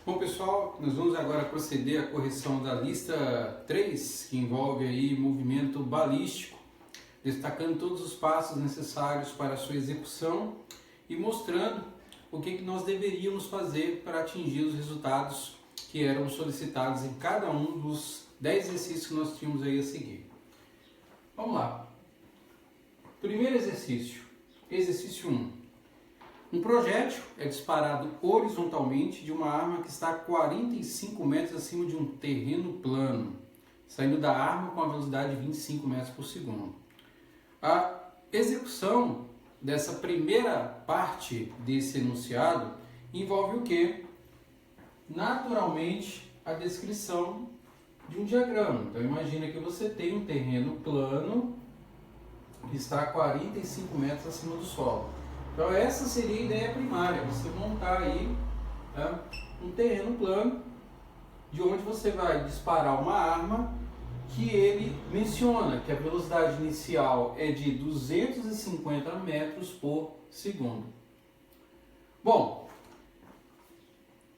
Bom pessoal, nós vamos agora proceder à correção da lista 3, que envolve aí movimento balístico, destacando todos os passos necessários para a sua execução e mostrando o que nós deveríamos fazer para atingir os resultados que eram solicitados em cada um dos 10 exercícios que nós tínhamos aí a seguir. Vamos lá. Primeiro exercício, exercício 1. Um projétil é disparado horizontalmente de uma arma que está a 45 metros acima de um terreno plano, saindo da arma com a velocidade de 25 metros por segundo. A execução dessa primeira parte desse enunciado envolve o quê? Naturalmente, a descrição de um diagrama. Então, imagina que você tem um terreno plano que está a 45 metros acima do solo. Então essa seria a ideia primária, você montar aí um terreno plano de onde você vai disparar uma arma que ele menciona que a velocidade inicial é de 250 metros por segundo. Bom,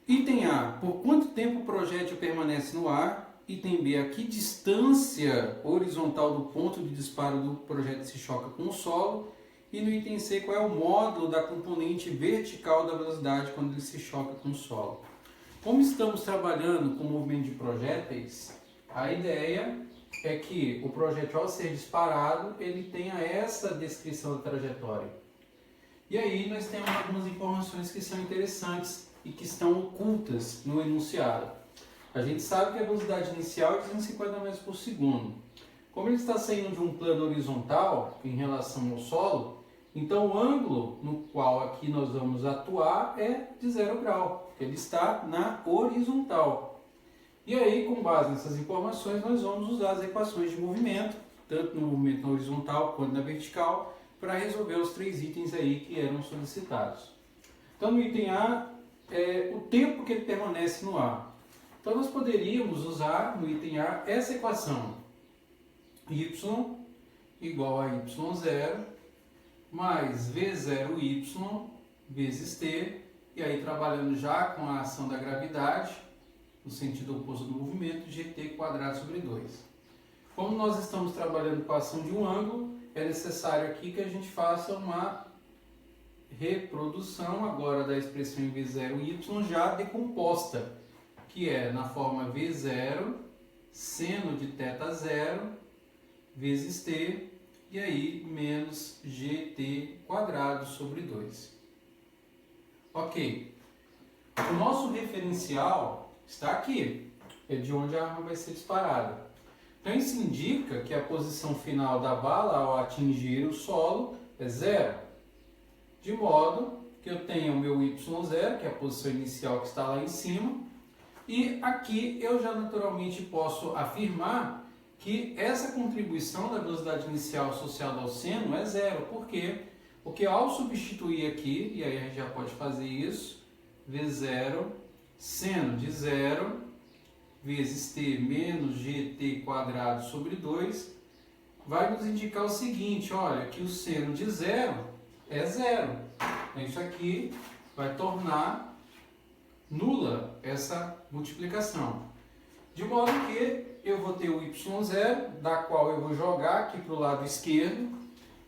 item A, por quanto tempo o projétil permanece no ar? Item B, a que distância horizontal do ponto de disparo do projétil se choca com o solo? E no item C, qual é o módulo da componente vertical da velocidade quando ele se choca com o solo? Como estamos trabalhando com movimento de projéteis, a ideia é que o projétil, ao ser disparado, ele tenha essa descrição da trajetória. E aí nós temos algumas informações que são interessantes e que estão ocultas no enunciado. A gente sabe que a velocidade inicial é 250 metros por segundo. Como ele está saindo de um plano horizontal em relação ao solo, então o ângulo no qual aqui nós vamos atuar é de 0 grau, porque ele está na horizontal. E aí, com base nessas informações, nós vamos usar as equações de movimento, tanto no movimento na horizontal quanto na vertical, para resolver os 3 itens aí que eram solicitados. Então, no item A, o tempo que ele permanece no ar. Então, nós poderíamos usar no item A essa equação. Y igual a y0 mais v0y vezes t, e aí trabalhando já com a ação da gravidade, no sentido oposto do movimento, gt quadrado sobre 2. Como nós estamos trabalhando com a ação de um ângulo, é necessário aqui que a gente faça uma reprodução agora da expressão em v0y já decomposta, que é na forma v0 seno de θ0 vezes t, e aí menos gt quadrado sobre 2. Ok. O nosso referencial está aqui, é de onde a arma vai ser disparada. Então isso indica que a posição final da bala ao atingir o solo é 0. De modo que eu tenho o meu y0, que é a posição inicial que está lá em cima, e aqui eu já naturalmente posso afirmar que essa contribuição da velocidade inicial associada ao seno é 0. Por quê? Porque ao substituir aqui, e aí a gente já pode fazer isso, v0 seno de 0 vezes t menos gt quadrado sobre 2, vai nos indicar o seguinte, olha, que o seno de 0 é 0. Isso aqui vai tornar nula essa multiplicação. De modo que eu vou ter o y0, da qual eu vou jogar aqui para o lado esquerdo,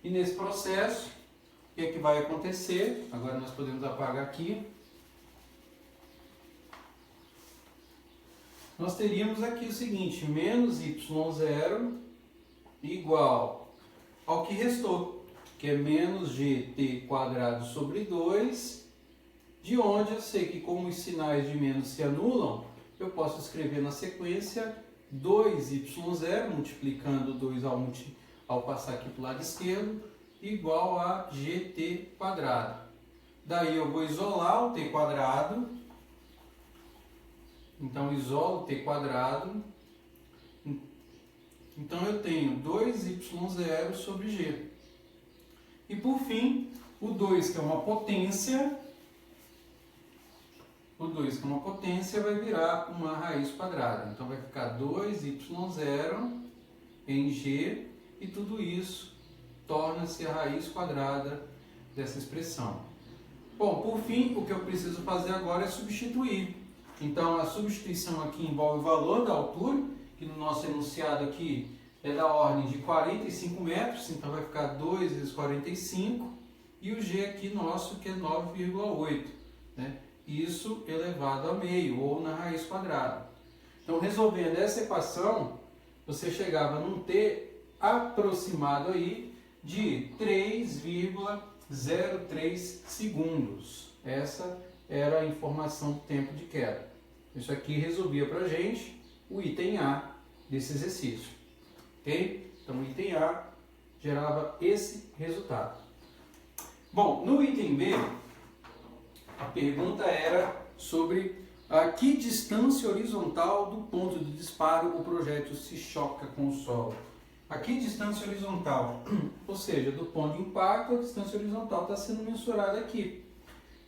e nesse processo, o que é que vai acontecer? Agora nós podemos apagar aqui. Nós teríamos aqui o seguinte, menos y0 igual ao que restou, que é menos gt quadrado sobre 2, de onde eu sei que como os sinais de menos se anulam, eu posso escrever na sequência 2y0, multiplicando 2 ao passar aqui para o lado esquerdo, igual a gt quadrado. Daí eu vou isolar o t quadrado, então isolo o t quadrado, então eu tenho 2y0 sobre g. E por fim, o 2 que é uma potência, vai virar uma raiz quadrada. Então vai ficar 2y0 em g, e tudo isso torna-se a raiz quadrada dessa expressão. Bom, por fim, o que eu preciso fazer agora é substituir. Então a substituição aqui envolve o valor da altura, que no nosso enunciado aqui é da ordem de 45 metros, então vai ficar 2 vezes 45, e o G aqui nosso que é 9,8, né? Isso elevado a meio, ou na raiz quadrada. Então resolvendo essa equação, você chegava num T aproximado aí de 3,03 segundos. Essa era a informação do tempo de queda. Isso aqui resolvia para a gente o item A desse exercício. Ok? Então o item A gerava esse resultado. Bom, no item B, a pergunta era sobre a que distância horizontal do ponto de disparo o projétil se choca com o solo. A que distância horizontal? Ou seja, do ponto de impacto, a distância horizontal está sendo mensurada aqui.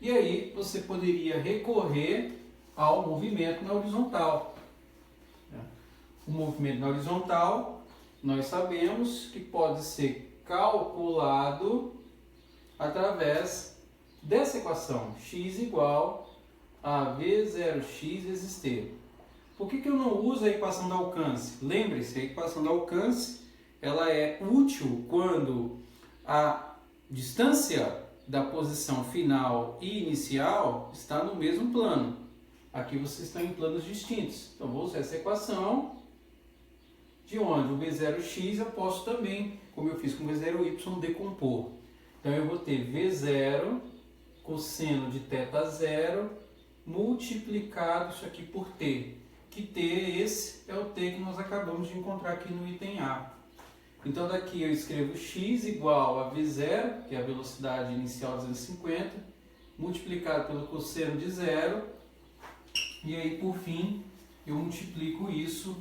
E aí você poderia recorrer ao movimento na horizontal. O movimento na horizontal, nós sabemos que pode ser calculado através dessa equação, x igual a V0x vezes t. Por que eu não uso a equação do alcance? Lembre-se, a equação do alcance ela é útil quando a distância da posição final e inicial está no mesmo plano. Aqui vocês estão em planos distintos. Então vou usar essa equação, de onde o V0x eu posso também, como eu fiz com o V0y, decompor. Então eu vou ter V0 cosseno de θ0 multiplicado isso aqui por t. Que t é esse? É o t que nós acabamos de encontrar aqui no item A. Então daqui eu escrevo x igual a V0, que é a velocidade inicial 250, multiplicado pelo cosseno de 0, e aí por fim eu multiplico isso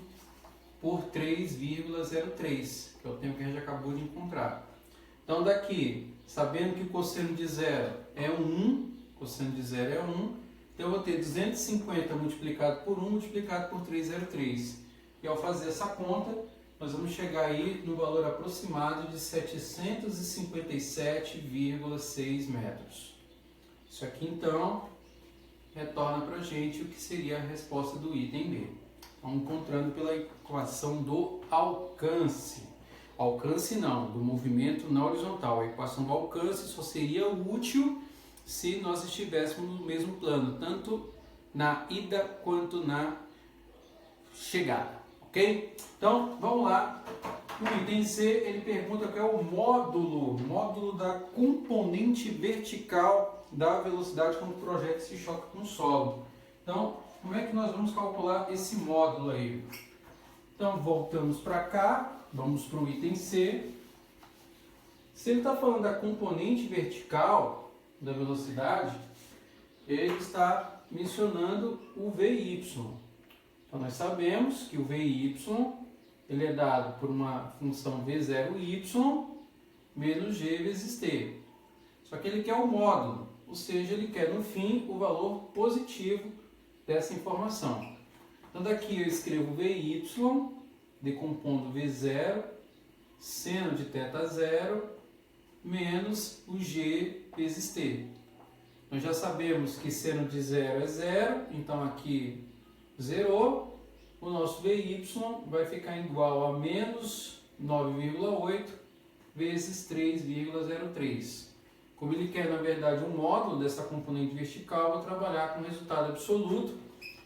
por 3,03, que é o tempo que a gente acabou de encontrar. Então daqui, sabendo que o cosseno de 0 é 1, cosseno de 0 é 1, então eu vou ter 250 multiplicado por 1 multiplicado por 3,03. E ao fazer essa conta, nós vamos chegar aí no valor aproximado de 757,6 metros. Isso aqui então retorna para a gente o que seria a resposta do item B. Vamos encontrando pela equação do alcance. Alcance não, do movimento na horizontal. A equação do alcance só seria útil se nós estivéssemos no mesmo plano, tanto na ida quanto na chegada. Ok? Então, vamos lá. No item C, ele pergunta qual é o módulo da componente vertical da velocidade quando o projétil se choca com o solo. Então, como é que nós vamos calcular esse módulo aí? Então, voltamos para cá, vamos para o item C. Se ele está falando da componente vertical da velocidade, ele está mencionando o VY. Então, nós sabemos que o VY ele é dado por uma função V0y menos G vezes T. Só que ele quer o módulo, ou seja, ele quer no fim o valor positivo dessa informação. Então daqui eu escrevo VY, decompondo V0, seno de θ0, menos o G vezes T. Nós já sabemos que seno de 0 é 0, então aqui zerou. O nosso VY vai ficar igual a menos 9,8 vezes 3,03. Como ele quer, na verdade, um módulo dessa componente vertical, vou trabalhar com resultado absoluto,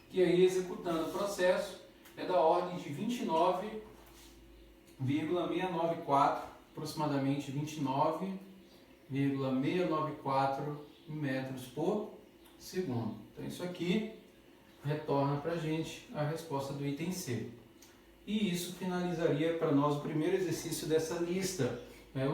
que aí, executando o processo, é da ordem de 29,694, aproximadamente 29,694 metros por segundo. Então, isso aqui retorna para a gente a resposta do item C. E isso finalizaria para nós o primeiro exercício dessa lista,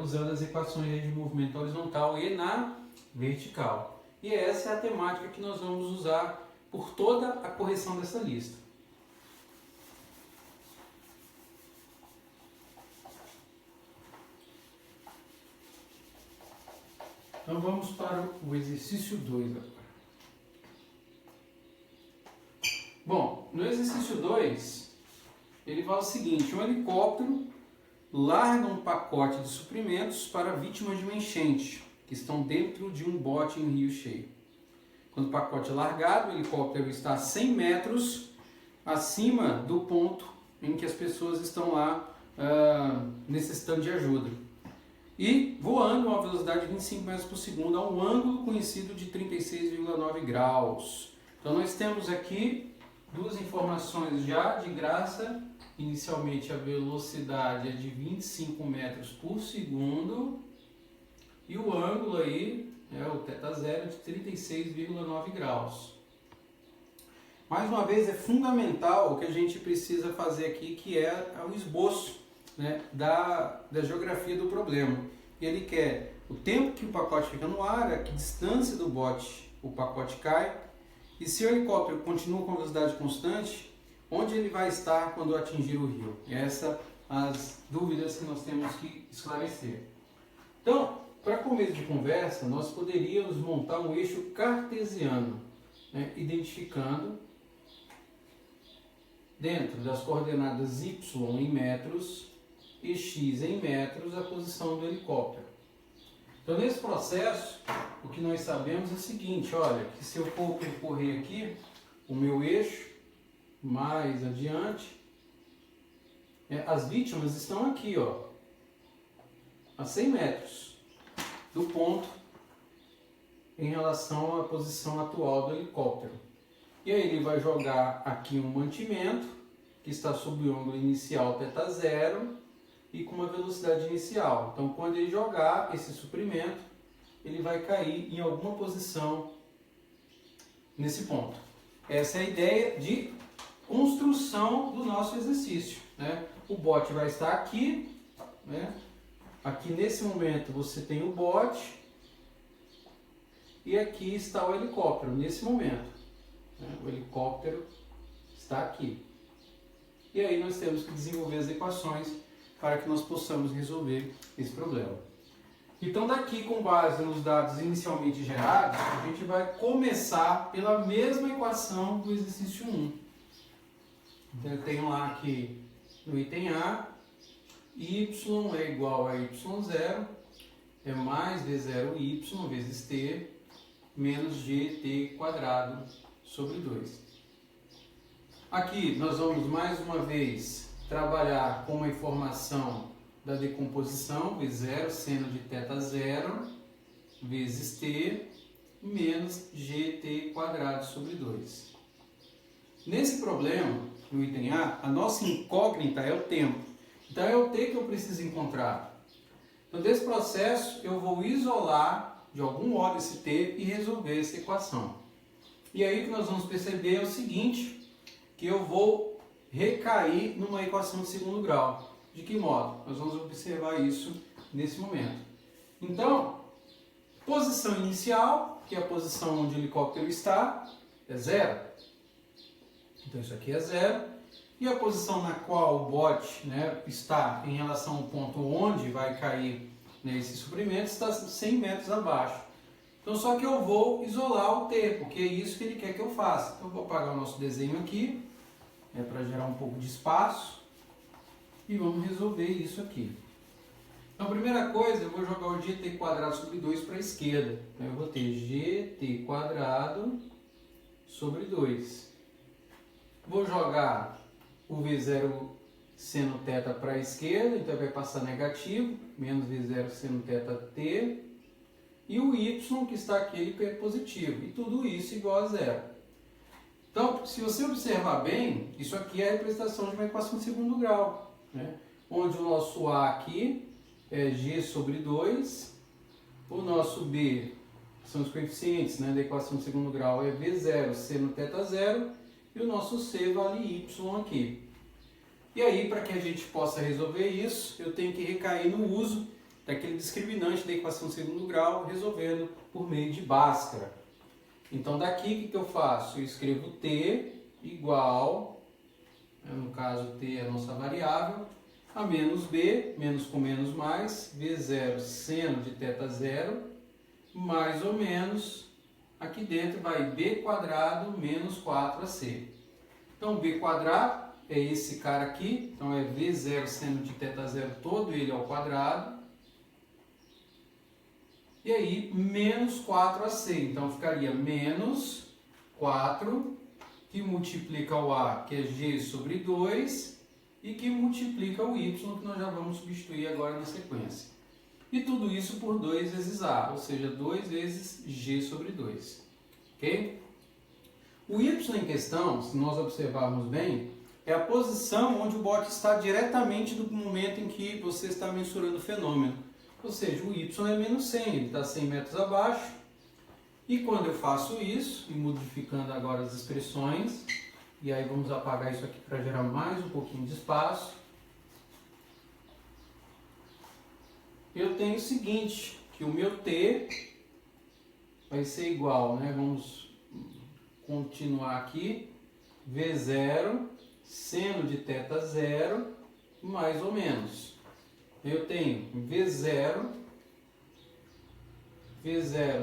usando as equações de movimento horizontal e na vertical. E essa é a temática que nós vamos usar por toda a correção dessa lista. Então vamos para o exercício 2 agora. Bom, no exercício 2, ele fala o seguinte: um helicóptero larga um pacote de suprimentos para vítimas de uma enchente, que estão dentro de um bote em rio cheio. Quando o pacote é largado, o helicóptero está a 100 metros acima do ponto em que as pessoas estão lá necessitando de ajuda. E voando a uma velocidade de 25 metros por segundo a um ângulo conhecido de 36,9 graus. Então nós temos aqui duas informações já de graça. Inicialmente a velocidade é de 25 metros por segundo e o ângulo aí é o θ0 de 36,9 graus. Mais uma vez é fundamental o que a gente precisa fazer aqui, que é o esboço, né, da geografia do problema. Ele quer o tempo que o pacote fica no ar, a que distância do bote o pacote cai, e se o helicóptero continua com velocidade constante, onde ele vai estar quando atingir o rio. E essas as dúvidas que nós temos que esclarecer. Então, para começo de conversa, nós poderíamos montar um eixo cartesiano, né, identificando dentro das coordenadas y em metros e x em metros a posição do helicóptero. Então, nesse processo, o que nós sabemos é o seguinte, olha, que se eu for percorrer aqui o meu eixo mais adiante, as vítimas estão aqui, ó, a 100 metros do ponto em relação à posição atual do helicóptero. E aí ele vai jogar aqui um mantimento que está sob o ângulo inicial θ0 e com uma velocidade inicial. Então, quando ele jogar esse suprimento, ele vai cair em alguma posição nesse ponto. Essa é a ideia de construção do nosso exercício, né? O bote vai estar aqui, né? Aqui nesse momento você tem o bote e aqui está o helicóptero nesse momento, né? O helicóptero está aqui. E aí nós temos que desenvolver as equações para que nós possamos resolver esse problema. Então daqui, com base nos dados inicialmente gerados, a gente vai começar pela mesma equação do exercício 1. Então eu tenho lá que no item A, y é igual a y0, é mais v0y vezes t, menos gt quadrado sobre 2. Aqui nós vamos mais uma vez trabalhar com uma informação da decomposição, v0 seno de θ0 vezes t, menos gt quadrado sobre 2. Nesse problema, no item A, a nossa incógnita é o tempo. Então é o t que eu preciso encontrar. Então desse processo eu vou isolar de algum modo esse t e resolver essa equação. E aí o que nós vamos perceber é o seguinte, que eu vou recair numa equação de segundo grau. De que modo? Nós vamos observar isso nesse momento. Então, posição inicial, que é a posição onde o helicóptero está, é 0. Então isso aqui é 0. E a posição na qual o bote, né, está em relação ao ponto onde vai cair, né, esse suprimento está 100 metros abaixo. Então só que eu vou isolar o t, porque é isso que ele quer que eu faça. Então eu vou apagar o nosso desenho aqui, para gerar um pouco de espaço. E vamos resolver isso aqui. Então, a primeira coisa, eu vou jogar o gt quadrado sobre 2 para a esquerda. Então, eu vou ter gt quadrado sobre 2. Vou jogar o v0 seno θ para a esquerda, então vai passar negativo, menos v0 seno θt. E o y que está aqui, que é positivo. E tudo isso igual a 0. Então, se você observar bem, isso aqui é a representação de uma equação de segundo grau, né? Onde o nosso A aqui é g sobre 2, o nosso B, que são os coeficientes, né, da equação de segundo grau, é v0 seno θ0, e o nosso C vale y aqui. E aí, para que a gente possa resolver isso, eu tenho que recair no uso daquele discriminante da equação de segundo grau, resolvendo por meio de Bhaskara. Então daqui o que eu faço? Eu escrevo t igual, no caso t é a nossa variável, a menos b, menos com menos mais, v0 seno de θ0, mais ou menos, aqui dentro vai b quadrado menos 4ac. Então b quadrado é esse cara aqui, então é v0 seno de θ0 todo ele ao quadrado, E aí, menos 4ac. Então, ficaria menos 4, que multiplica o a, que é g sobre 2, e que multiplica o y, que nós já vamos substituir agora na sequência. E tudo isso por 2 vezes a, ou seja, 2 vezes g sobre 2. Ok? O y em questão, se nós observarmos bem, é a posição onde o bote está diretamente no momento em que você está mensurando o fenômeno. Ou seja, o y é menos 100, ele está 100 metros abaixo. E quando eu faço isso, e modificando agora as expressões, e aí vamos apagar isso aqui para gerar mais um pouquinho de espaço, eu tenho o seguinte, que o meu t vai ser igual, né? Vamos continuar aqui, V0, seno de θ 0, mais ou menos. Eu tenho V0,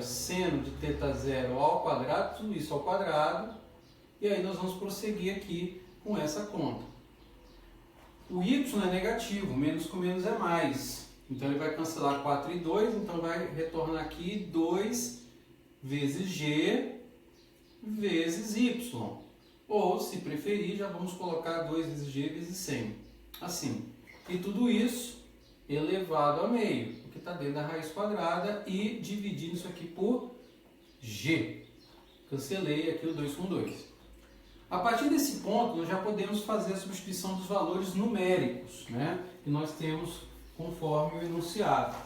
seno de θ 0 ao quadrado, tudo isso ao quadrado, e aí nós vamos prosseguir aqui com essa conta. O y é negativo, menos com menos é mais, então ele vai cancelar 4 e 2, então vai retornar aqui 2 vezes g vezes y, ou se preferir já vamos colocar 2 vezes g vezes 100, assim, e tudo isso elevado a meio, que está dentro da raiz quadrada, e dividindo isso aqui por g. Cancelei aqui o 2 com 2. A partir desse ponto, nós já podemos fazer a substituição dos valores numéricos, né, que nós temos conforme o enunciado.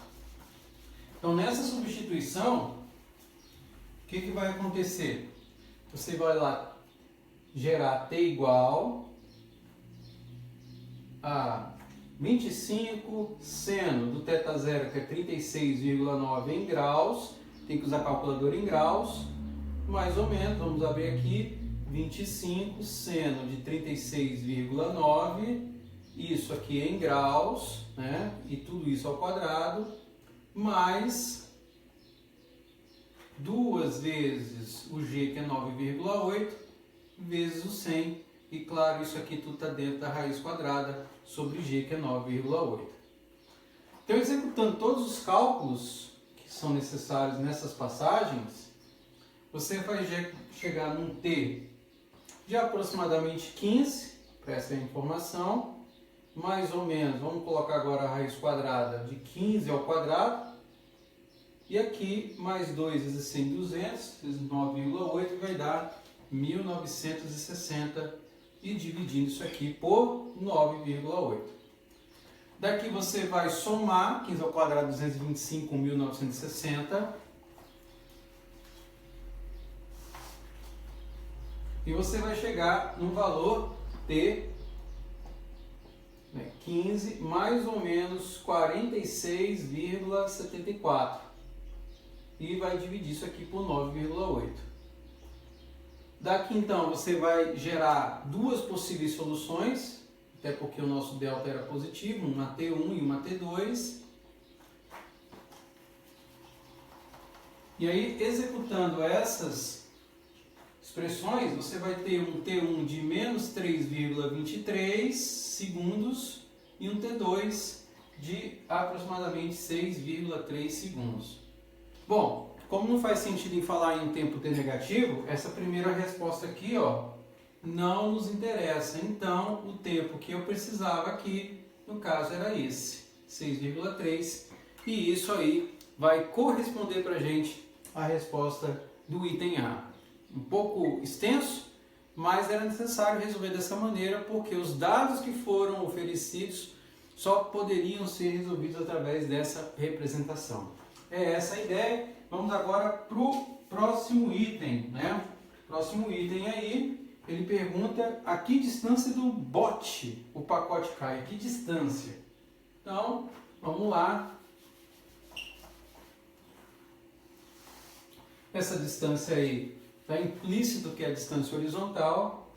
Então, nessa substituição, o que vai acontecer? Você vai lá gerar t igual a 25 seno do θ 0, que é 36,9 em graus, tem que usar a calculadora em graus, mais ou menos, vamos abrir aqui, 25 seno de 36,9, isso aqui é em graus, né? E tudo isso ao quadrado, mais 2 vezes o g, que é 9,8, vezes o 100, e claro, isso aqui tudo está dentro da raiz quadrada sobre g, que é 9,8. Então, executando todos os cálculos que são necessários nessas passagens, você vai chegar num t de aproximadamente 15, para essa informação, mais ou menos, vamos colocar agora a raiz quadrada de 15 ao quadrado, e aqui mais 2 vezes 100, 200, vezes 9,8 vai dar 1960, e dividindo isso aqui por 9,8. Daqui você vai somar 15 ao quadrado, 225 com 1960. E você vai chegar no valor de 15 mais ou menos 46,74. E vai dividir isso aqui por 9,8. Daqui então você vai gerar duas possíveis soluções, até porque o nosso delta era positivo, uma T1 e uma T2. E aí, executando essas expressões, você vai ter um T1 de menos 3,23 segundos e um T2 de aproximadamente 6,3 segundos. Bom, como não faz sentido em falar em tempo t negativo, essa primeira resposta aqui, não nos interessa. Então, o tempo que eu precisava aqui, no caso, era esse, 6,3. E isso aí vai corresponder para a gente a resposta do item A. Um pouco extenso, mas era necessário resolver dessa maneira, porque os dados que foram oferecidos só poderiam ser resolvidos através dessa representação. É essa a ideia. Vamos agora para o próximo item, né? Próximo item aí, ele pergunta a que distância do bote o pacote cai, a que distância? Então, vamos lá. Essa distância aí está implícito que é a distância horizontal.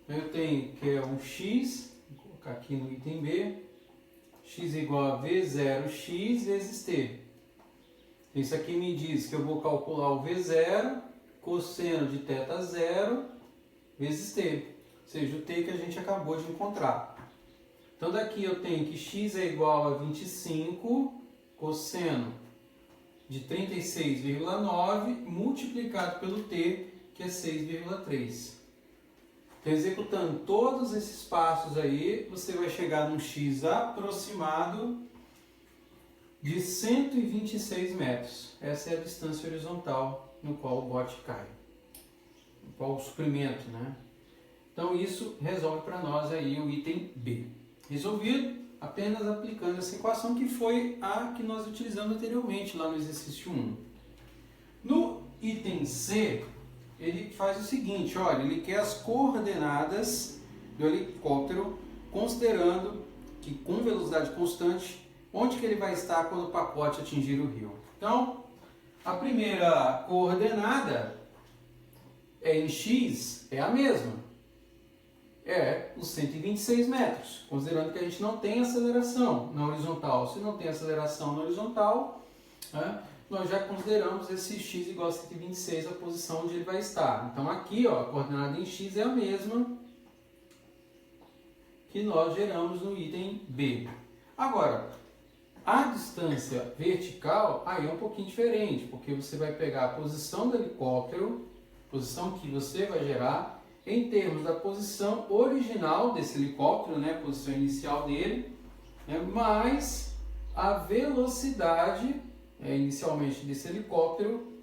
Eu tenho que é o x, vou colocar aqui no item B, x igual a V0x vezes t. Isso aqui me diz que eu vou calcular o V0, cosseno de θ 0, vezes t, ou seja, o t que a gente acabou de encontrar. Então daqui eu tenho que x é igual a 25 cosseno de 36,9 multiplicado pelo t, que é 6,3. Então, executando todos esses passos aí, você vai chegar num x aproximado de 126 metros. Essa é a distância horizontal no qual o bote cai, no qual o suprimento, né? Então, isso resolve para nós aí o item B. Resolvido, apenas aplicando essa equação, que foi a que nós utilizamos anteriormente lá no exercício 1. No item C, ele faz o seguinte, olha, ele quer as coordenadas do helicóptero, considerando que com velocidade constante, onde que ele vai estar quando o pacote atingir o rio. Então, a primeira coordenada é em x, é a mesma. É os 126 metros, considerando que a gente não tem aceleração na horizontal. Se não tem aceleração na horizontal, né, nós já consideramos esse x igual a 126, a posição onde ele vai estar. Então aqui, ó, a coordenada em x é a mesma que nós geramos no item B. Agora, a distância vertical aí é um pouquinho diferente, porque você vai pegar a posição do helicóptero, posição que você vai gerar, em termos da posição original desse helicóptero, né, posição inicial dele, né, mais a velocidade inicialmente desse helicóptero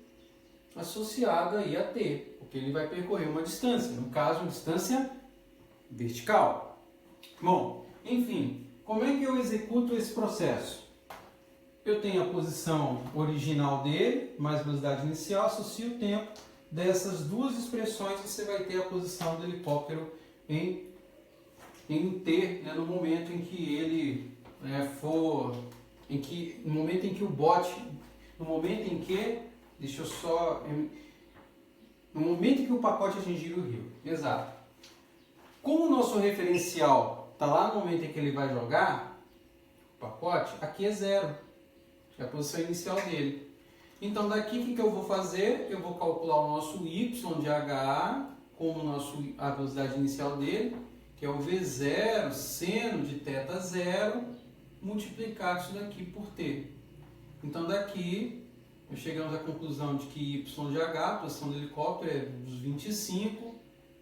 associada aí a t, porque ele vai percorrer uma distância, no caso, uma distância vertical. Bom, enfim, como é que eu executo esse processo? Eu tenho a posição original dele, mais velocidade inicial, associo o tempo. Dessas duas expressões você vai ter a posição do helicóptero em t, né, no momento em que ele no momento em que o bote, no momento em que, no momento em que o pacote atingir o rio, exato. Como o nosso referencial está lá no momento em que ele vai jogar o pacote, aqui é 0, que é a posição inicial dele. Então daqui o que eu vou fazer? Eu vou calcular o nosso y de h como a velocidade inicial dele, que é o v0 seno de θ 0, multiplicar isso daqui por t. Então daqui nós chegamos à conclusão de que y de h, a posição do helicóptero, é dos 25,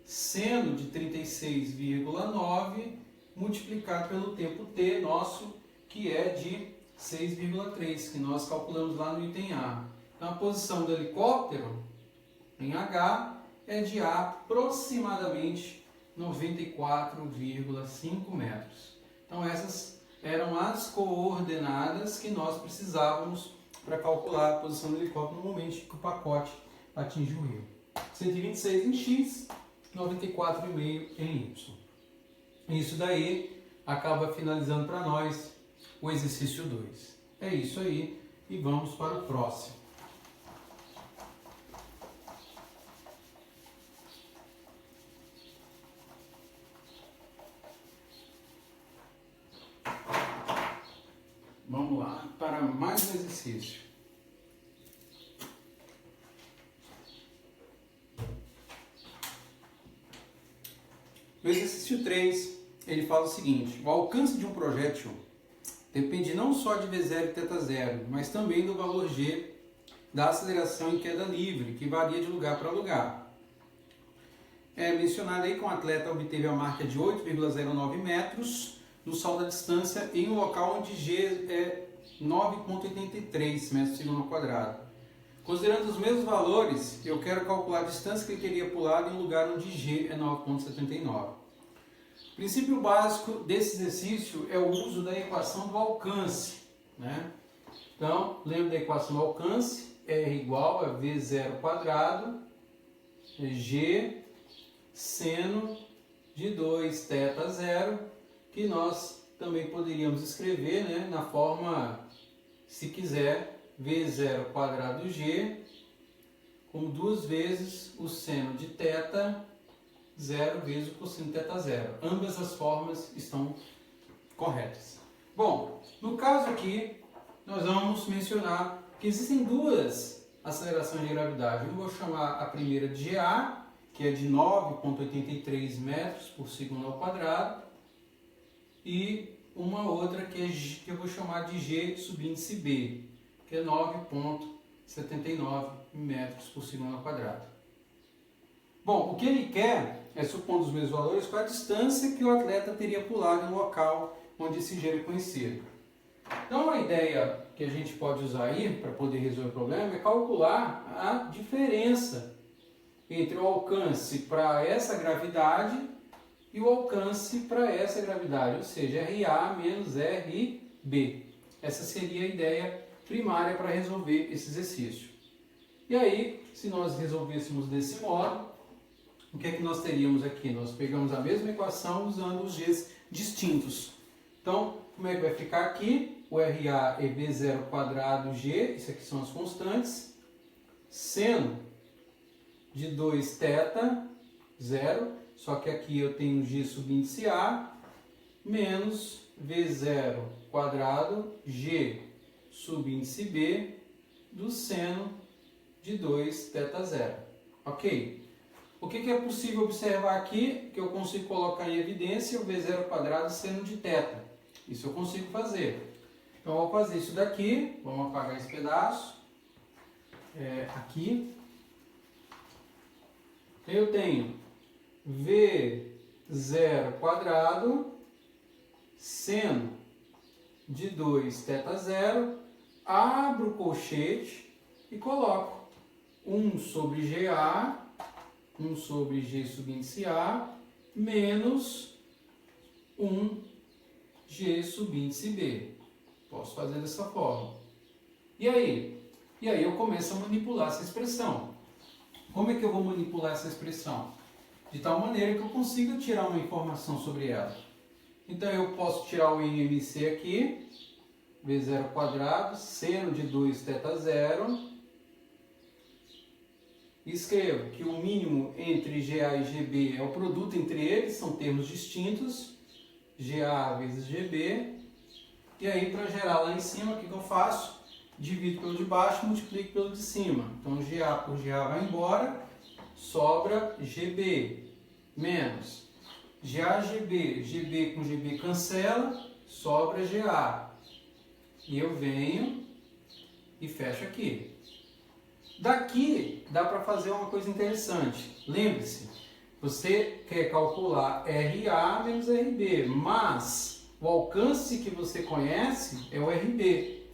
seno de 36,9, multiplicado pelo tempo t nosso, que é de 6,3, que nós calculamos lá no item A. Então, a posição do helicóptero em H é de aproximadamente 94,5 metros. Então, essas eram as coordenadas que nós precisávamos para calcular a posição do helicóptero no momento em que o pacote atinge o rio. 126 em x, 94,5 em y. Isso daí acaba finalizando para nós o exercício 2. É isso aí e vamos para o próximo. Vamos lá para mais um exercício. No exercício 3, ele fala o seguinte: o alcance de um projétil depende não só de V0 e θ0, mas também do valor G da aceleração em queda livre, que varia de lugar para lugar. É mencionado aí que um atleta obteve a marca de 8,09 metros no salto à distância em um local onde G é 9,83 metros por segundo ao quadrado. Considerando os mesmos valores, eu quero calcular a distância que ele teria pulado em um lugar onde G é 9,79. O princípio básico desse exercício é o uso da equação do alcance, né? Então, lembra da equação do alcance? R igual a V0 quadrado, G seno de 2 θ 0, que nós também poderíamos escrever, né, na forma, se quiser, V0 quadrado G, como 2 vezes o seno de θ 0 vezes o cosseno de θ 0. Ambas as formas estão corretas. Bom, no caso aqui, nós vamos mencionar que existem duas acelerações de gravidade. Eu vou chamar a primeira de GA, que é de 9,83 metros por segundo ao quadrado, e uma outra que eu vou chamar de G subíndice B, que que é 9,79 metros por segundo ao quadrado. Bom, o que ele quer é, supondo os mesmos valores, qual a distância que o atleta teria pulado no local onde esse G é conhecido. Então, a ideia que a gente pode usar aí para poder resolver o problema é calcular a diferença entre o alcance para essa gravidade e o alcance para essa gravidade, ou seja, RA menos RB. Essa seria a ideia primária para resolver esse exercício. E aí, se nós resolvêssemos desse modo, o que é que nós teríamos aqui? Nós pegamos a mesma equação usando os G's distintos. Então, como é que vai ficar aqui? O RA é B0 quadrado G, isso aqui são as constantes, seno de 2θ, 0, só que aqui eu tenho G subíndice A, menos V0 quadrado G subíndice B do seno de 2θ0. Ok? O que é possível observar aqui? Que eu consigo colocar em evidência o V0 quadrado seno de θ. Isso eu consigo fazer. Então, eu vou fazer isso daqui. Vamos apagar esse pedaço. Aqui. Eu tenho V0 quadrado seno de 2θ0. Abro o colchete e coloco 1 sobre GA, 1 sobre G subíndice A, menos 1 G subíndice B. Posso fazer dessa forma. E aí? E aí eu começo a manipular essa expressão. Como é que eu vou manipular essa expressão? De tal maneira que eu consiga tirar uma informação sobre ela. Então eu posso tirar o IMC aqui, V0 quadrado, seno de 2θ0. Escrevo que o mínimo entre GA e GB é o produto entre eles, são termos distintos, GA vezes GB. E aí, para gerar lá em cima, o que eu faço? Divido pelo de baixo, multiplico pelo de cima. Então, GA por GA vai embora, sobra GB, menos GA, GB, GB com GB cancela, sobra GA. E eu venho e fecho aqui. Daqui dá para fazer uma coisa interessante. Lembre-se, você quer calcular RA menos RB, mas o alcance que você conhece é o RB,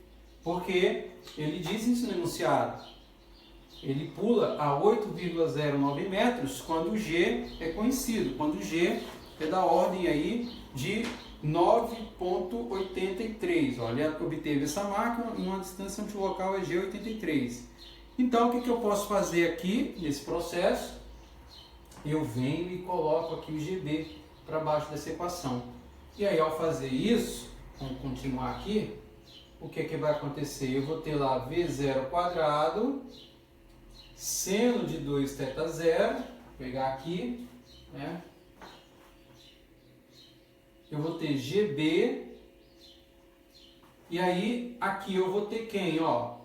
porque ele diz isso no enunciado. Ele pula a 8,09 metros quando o G é conhecido, quando o G é da ordem aí de 9,83. Olha, obteve essa marca em uma distância onde o local é G83. Então, o que eu posso fazer aqui nesse processo? Eu venho e coloco aqui o GB para baixo dessa equação. E aí, ao fazer isso, vamos continuar aqui, o que vai acontecer? Eu vou ter lá V0 quadrado, seno de 2θ0, vou pegar aqui, né? Eu vou ter GB, e aí aqui eu vou ter quem? Ó,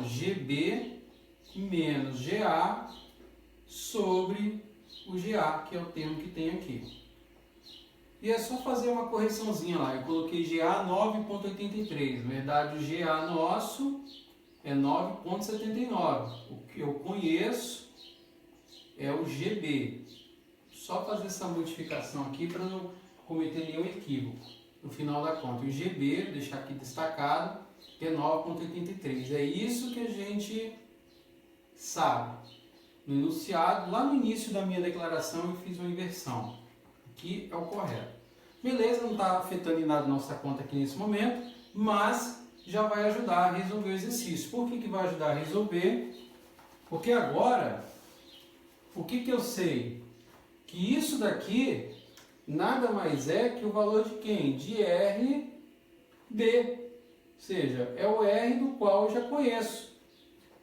GB menos GA sobre o GA, que é o termo que tem aqui. E é só fazer uma correçãozinha lá. Eu coloquei GA 9,83. Na verdade, o GA nosso é 9,79. O que eu conheço é o GB. Só fazer essa modificação aqui para não cometer nenhum equívoco no final da conta. O GB, vou deixar aqui destacado, que é 9,83. É isso que a gente sabe. No enunciado, lá no início da minha declaração, eu fiz uma inversão. Aqui é o correto. Beleza, não está afetando em nada a nossa conta aqui nesse momento, mas já vai ajudar a resolver o exercício. Por que vai ajudar a resolver? Porque agora, o que eu sei? Que isso daqui nada mais é que o valor de quem? De RB. Ou seja, é o R do qual eu já conheço.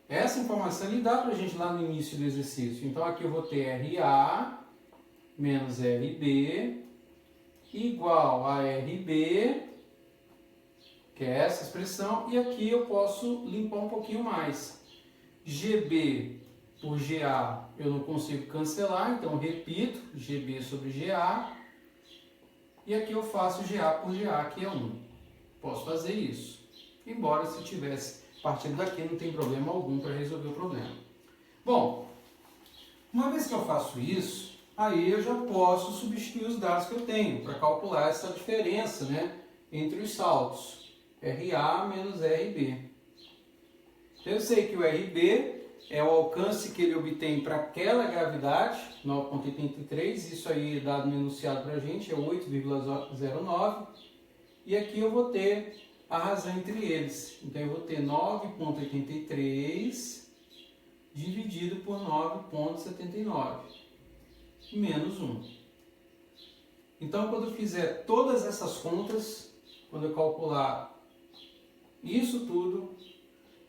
Essa informação ele dá para a gente lá no início do exercício. Então aqui eu vou ter RA menos RB igual a RB, que é essa expressão, e aqui eu posso limpar um pouquinho mais. GB por GA eu não consigo cancelar, então eu repito, GB sobre GA, e aqui eu faço GA por GA, que é 1. Posso fazer isso. Embora se tivesse partido daqui não tem problema algum para resolver o problema. Bom, uma vez que eu faço isso, aí eu já posso substituir os dados que eu tenho para calcular essa diferença, né, entre os saltos. RA menos RB. Eu sei que o RB é o alcance que ele obtém para aquela gravidade, 9,83, isso aí é dado no enunciado para a gente, é 8,09, e aqui eu vou ter a razão entre eles. Então eu vou ter 9,83 dividido por 9,79, menos 1. Então quando eu fizer todas essas contas, quando eu calcular isso tudo,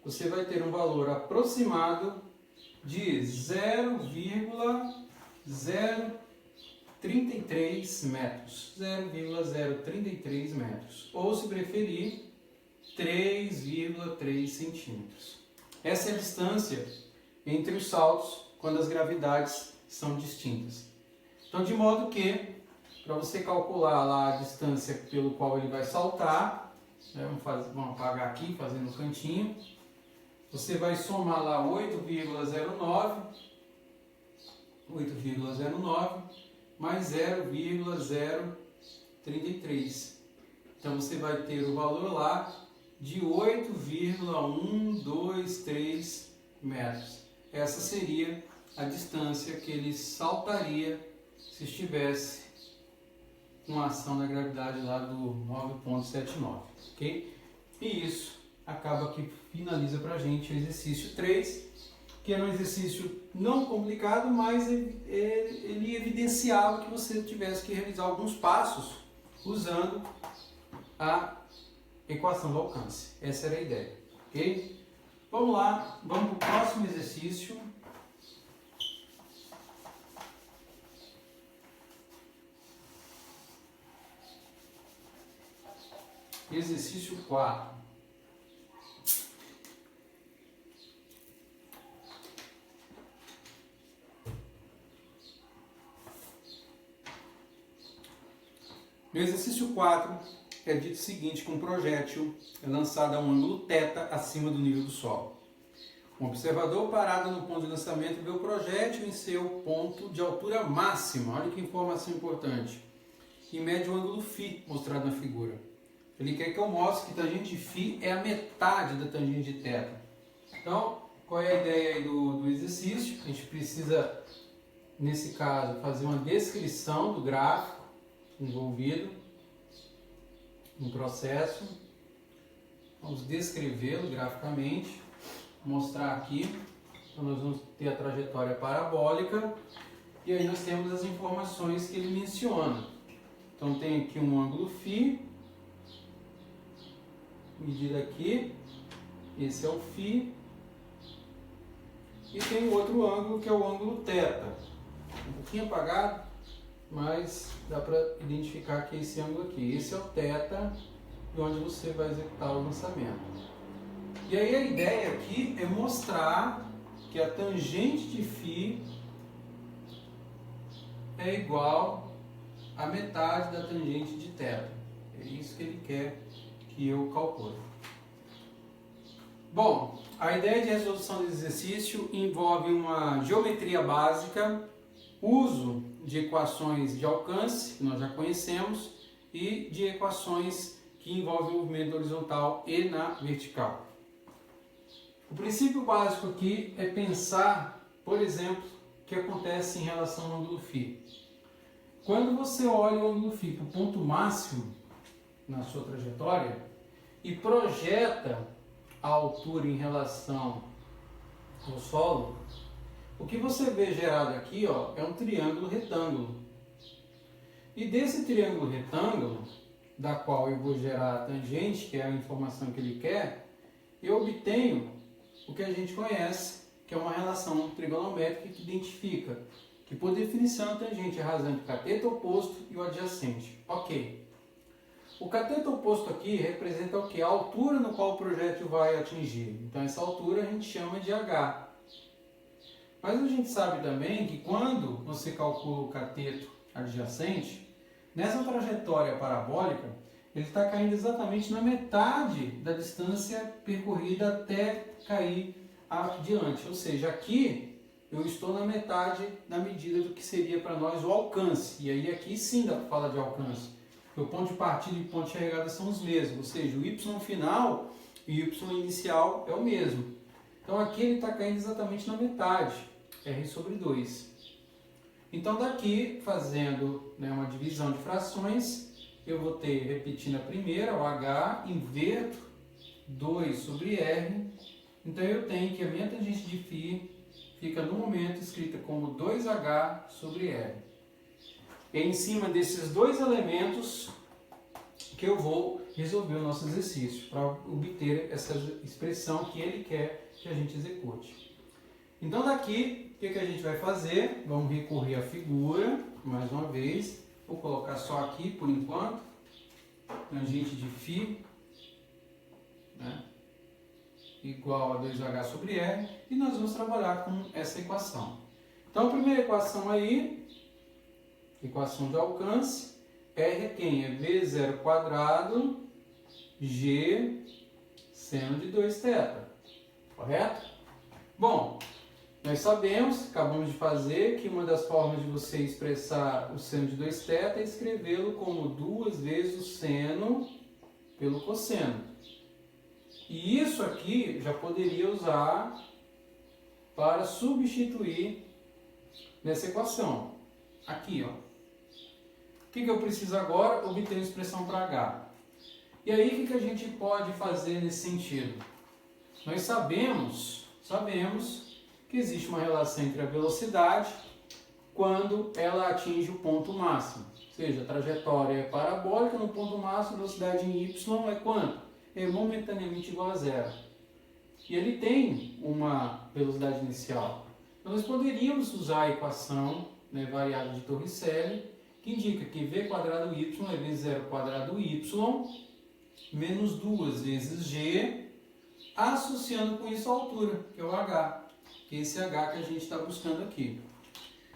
você vai ter um valor aproximado de 0,033 metros. 0,033 metros. Ou, se preferir, 3,3 centímetros. Essa é a distância entre os saltos quando as gravidades são distintas. Então, de modo que, para você calcular lá a distância pelo qual ele vai saltar, né, vamos apagar aqui, fazendo um cantinho. Você vai somar lá 8,09 mais 0,033. Então você vai ter o valor lá de 8,123 metros. Essa seria a distância que ele saltaria se estivesse com a ação da gravidade lá do 9,79, ok? E isso acaba que finaliza para a gente o exercício 3, que é um exercício não complicado, mas ele evidenciava que você tivesse que realizar alguns passos usando a equação do alcance. Essa era a ideia, ok? Vamos lá, vamos para o próximo exercício. Exercício 4. No exercício 4, é dito o seguinte, que um projétil é lançado a um ângulo θ acima do nível do solo. Um observador parado no ponto de lançamento vê o projétil em seu ponto de altura máxima. Olha que informação importante. E mede o ângulo φ mostrado na figura. Ele quer que eu mostre que tangente φ é a metade da tangente de θ. Então, qual é a ideia aí do exercício? A gente precisa, nesse caso, fazer uma descrição do gráfico envolvido no processo. Vamos descrevê-lo graficamente, mostrar aqui. Então nós vamos ter a trajetória parabólica e aí nós temos as informações que ele menciona. Então tem aqui um ângulo φ, medido aqui, esse é o φ, e tem outro ângulo que é o ângulo θ, um pouquinho apagado, mas dá para identificar que esse ângulo aqui. Esse é o θ, de onde você vai executar o lançamento. E aí a ideia aqui é mostrar que a tangente de φ é igual a metade da tangente de θ. É isso que ele quer que eu calcule. Bom, a ideia de resolução desse exercício envolve uma geometria básica, uso de equações de alcance, que nós já conhecemos, e de equações que envolvem o movimento horizontal e na vertical. O princípio básico aqui é pensar, por exemplo, o que acontece em relação ao ângulo φ. Quando você olha o ângulo φ para o ponto máximo na sua trajetória e projeta a altura em relação ao solo, o que você vê gerado aqui, ó, é um triângulo retângulo. E desse triângulo retângulo, da qual eu vou gerar a tangente, que é a informação que ele quer, eu obtenho o que a gente conhece, que é uma relação trigonométrica que identifica que, por definição, a tangente é a razão entre o cateto oposto e o adjacente. Ok. O cateto oposto aqui representa o quê? A altura no qual o projétil vai atingir. Então, essa altura a gente chama de H. Mas a gente sabe também que quando você calcula o cateto adjacente, nessa trajetória parabólica, ele está caindo exatamente na metade da distância percorrida até cair adiante. Ou seja, aqui eu estou na metade da medida do que seria para nós o alcance. E aí aqui sim dá para falar de alcance. O ponto de partida e o ponto de chegada são os mesmos. Ou seja, o y final e o y inicial é o mesmo. Então aqui ele está caindo exatamente na metade, r sobre 2. Então daqui, fazendo, né, uma divisão de frações, eu vou ter, repetindo a primeira, o h, inverto 2 sobre r. Então eu tenho que a minha tangente de φ fica no momento escrita como 2h sobre r. É em cima desses dois elementos que eu vou resolver o nosso exercício, para obter essa expressão que ele quer que a gente execute. Então daqui, o que a gente vai fazer? Vamos recorrer à figura, mais uma vez. Vou colocar só aqui por enquanto, tangente de φ, né, igual a 2h sobre r, e nós vamos trabalhar com essa equação. Então a primeira equação aí, equação de alcance, R é quem? É V0 quadrado G seno de 2θ, correto? Bom, nós sabemos, acabamos de fazer, que uma das formas de você expressar o seno de 2θ é escrevê-lo como 2 vezes o seno pelo cosseno. E isso aqui já poderia usar para substituir nessa equação. Aqui, ó. O que eu preciso agora? Obter uma expressão para h. E aí, o que a gente pode fazer nesse sentido? Nós sabemos que existe uma relação entre a velocidade quando ela atinge o ponto máximo. Ou seja, a trajetória é parabólica, no ponto máximo, a velocidade em y é quanto? É momentaneamente igual a zero. E ele tem uma velocidade inicial. Então, nós poderíamos usar a equação, né, variável de Torricelli, que indica que v quadrado y é v0 quadrado y menos 2 vezes g, associando com isso a altura, que é o h, que é esse h que a gente está buscando aqui.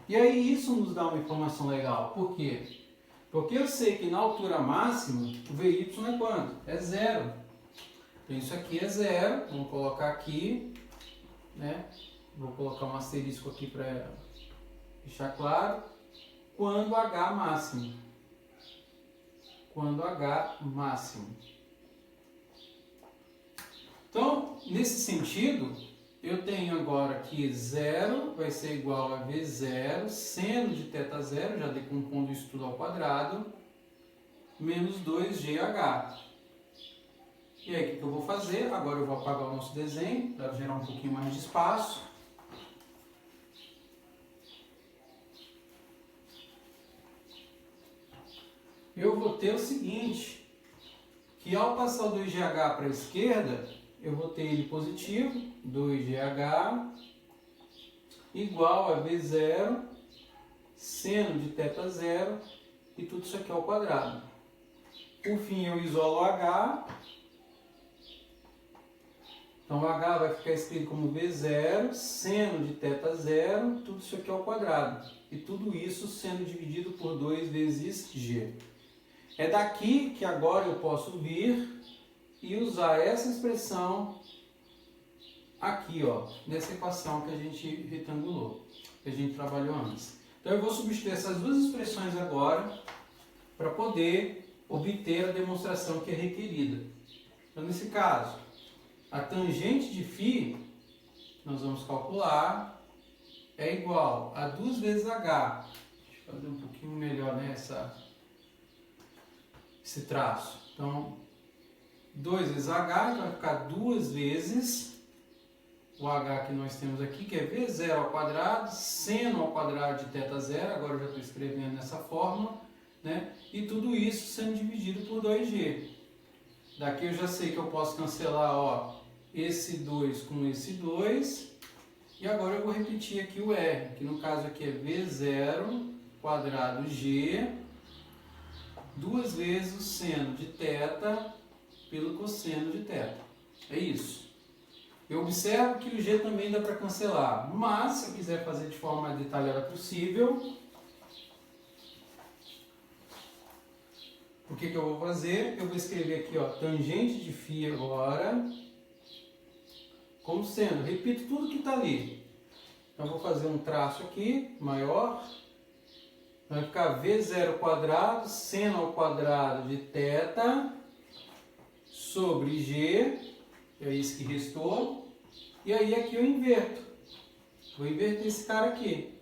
E aí isso nos dá uma informação legal. Por quê? Porque eu sei que na altura máxima, o vy é quanto? É zero. Então isso aqui é zero, vamos colocar aqui, né? Vou colocar um asterisco aqui para deixar claro. Quando h máximo. Quando h máximo. Então, nesse sentido, eu tenho agora que 0 vai ser igual a V0, seno de θ0, já decompondo isso tudo ao quadrado, menos 2GH. E aí, o que eu vou fazer? Agora eu vou apagar o nosso desenho, para gerar um pouquinho mais de espaço. Eu vou ter o seguinte, que ao passar o 2GH para a esquerda, eu vou ter ele positivo, 2GH, igual a V0, seno de θ0, e tudo isso aqui ao quadrado. Por fim, eu isolo o H, então o H vai ficar escrito como V0, seno de θ0, tudo isso aqui ao quadrado. E tudo isso sendo dividido por 2 vezes G. É daqui que agora eu posso vir e usar essa expressão aqui, ó, nessa equação que a gente retangulou, que a gente trabalhou antes. Então eu vou substituir essas duas expressões agora para poder obter a demonstração que é requerida. Então nesse caso, a tangente de φ, nós vamos calcular, é igual a 2 vezes h. Deixa eu fazer um pouquinho melhor, né, esse traço. Então, 2 vezes h, então vai ficar 2 vezes o h que nós temos aqui, que é v0 ao quadrado, seno ao quadrado de θ0, agora eu já estou escrevendo nessa fórmula, né? E tudo isso sendo dividido por 2g. Daqui eu já sei que eu posso cancelar, ó, esse 2 com esse 2, e agora eu vou repetir aqui o r, que no caso aqui é v0 quadrado g, 2 vezes o seno de θ pelo cosseno de θ. É isso. Eu observo que o g também dá para cancelar, mas se eu quiser fazer de forma mais detalhada possível, o que eu vou fazer? Eu vou escrever aqui, ó, tangente de φ agora, como sendo, repito tudo que está ali. Então, eu vou fazer um traço aqui, maior, vai ficar V0² seno ao quadrado de θ sobre G, é isso que restou, e aí aqui eu inverto. Vou inverter esse cara aqui.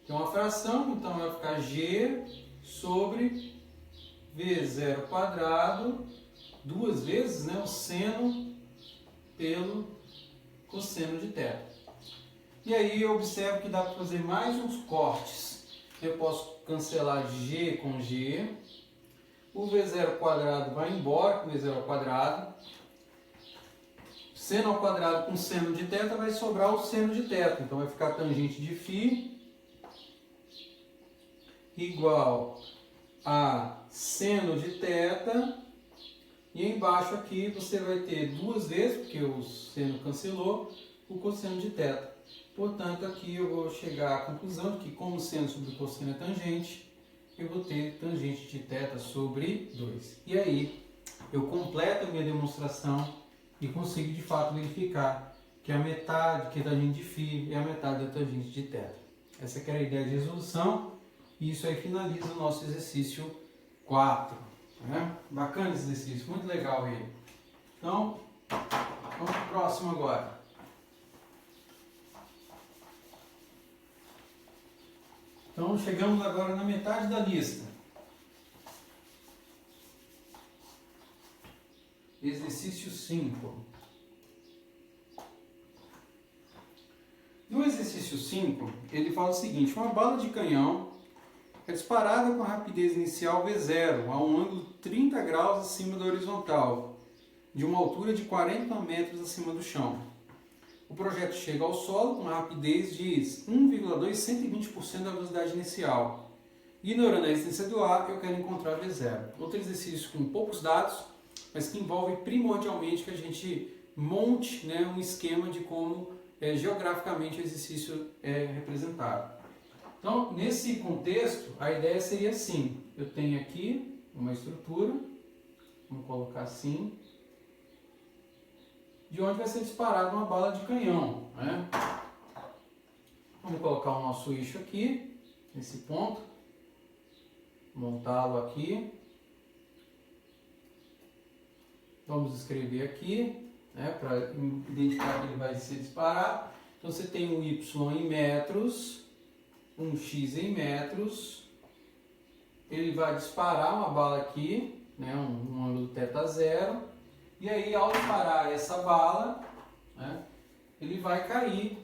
Tem uma fração, então vai ficar G sobre V0², duas vezes, né, o seno pelo cosseno de θ. E aí eu observo que dá para fazer mais uns cortes. Eu posso cancelar G com G. O V0² vai embora com o V0². Seno ao quadrado com seno de θ vai sobrar o seno de θ. Então vai ficar tangente de φ igual a seno de θ. E embaixo aqui você vai ter duas vezes, porque o seno cancelou, o cosseno de θ. Portanto, aqui eu vou chegar à conclusão de que, como seno sobre cosseno é tangente, eu vou ter tangente de θ sobre 2. E aí, eu completo a minha demonstração e consigo, de fato, verificar que a metade que é tangente de φ é a metade da tangente de θ. Essa que era a ideia de resolução, e isso aí finaliza o nosso exercício 4. Né? Bacana esse exercício, muito legal ele. Então, vamos para o próximo agora. Então, chegamos agora na metade da lista. Exercício 5. No exercício 5, ele fala o seguinte: uma bala de canhão é disparada com a rapidez inicial V0 a um ângulo 30 graus acima da horizontal, de uma altura de 40 metros acima do chão. O projeto chega ao solo com uma rapidez de 1,220% da velocidade inicial. Ignorando a resistência do ar, eu quero encontrar V0. Outro exercício com poucos dados, mas que envolve primordialmente que a gente monte, né, um esquema de como geograficamente o exercício é representado. Então, nesse contexto, a ideia seria assim: eu tenho aqui uma estrutura, vamos colocar assim, de onde vai ser disparada uma bala de canhão. Né? Vamos colocar o nosso eixo aqui, nesse ponto, montá-lo aqui. Vamos escrever aqui, né, para identificar que ele vai ser disparado. Então você tem um Y em metros, um X em metros. Ele vai disparar uma bala aqui, né, um ângulo θ0. E aí, ao disparar essa bala, né, ele vai cair.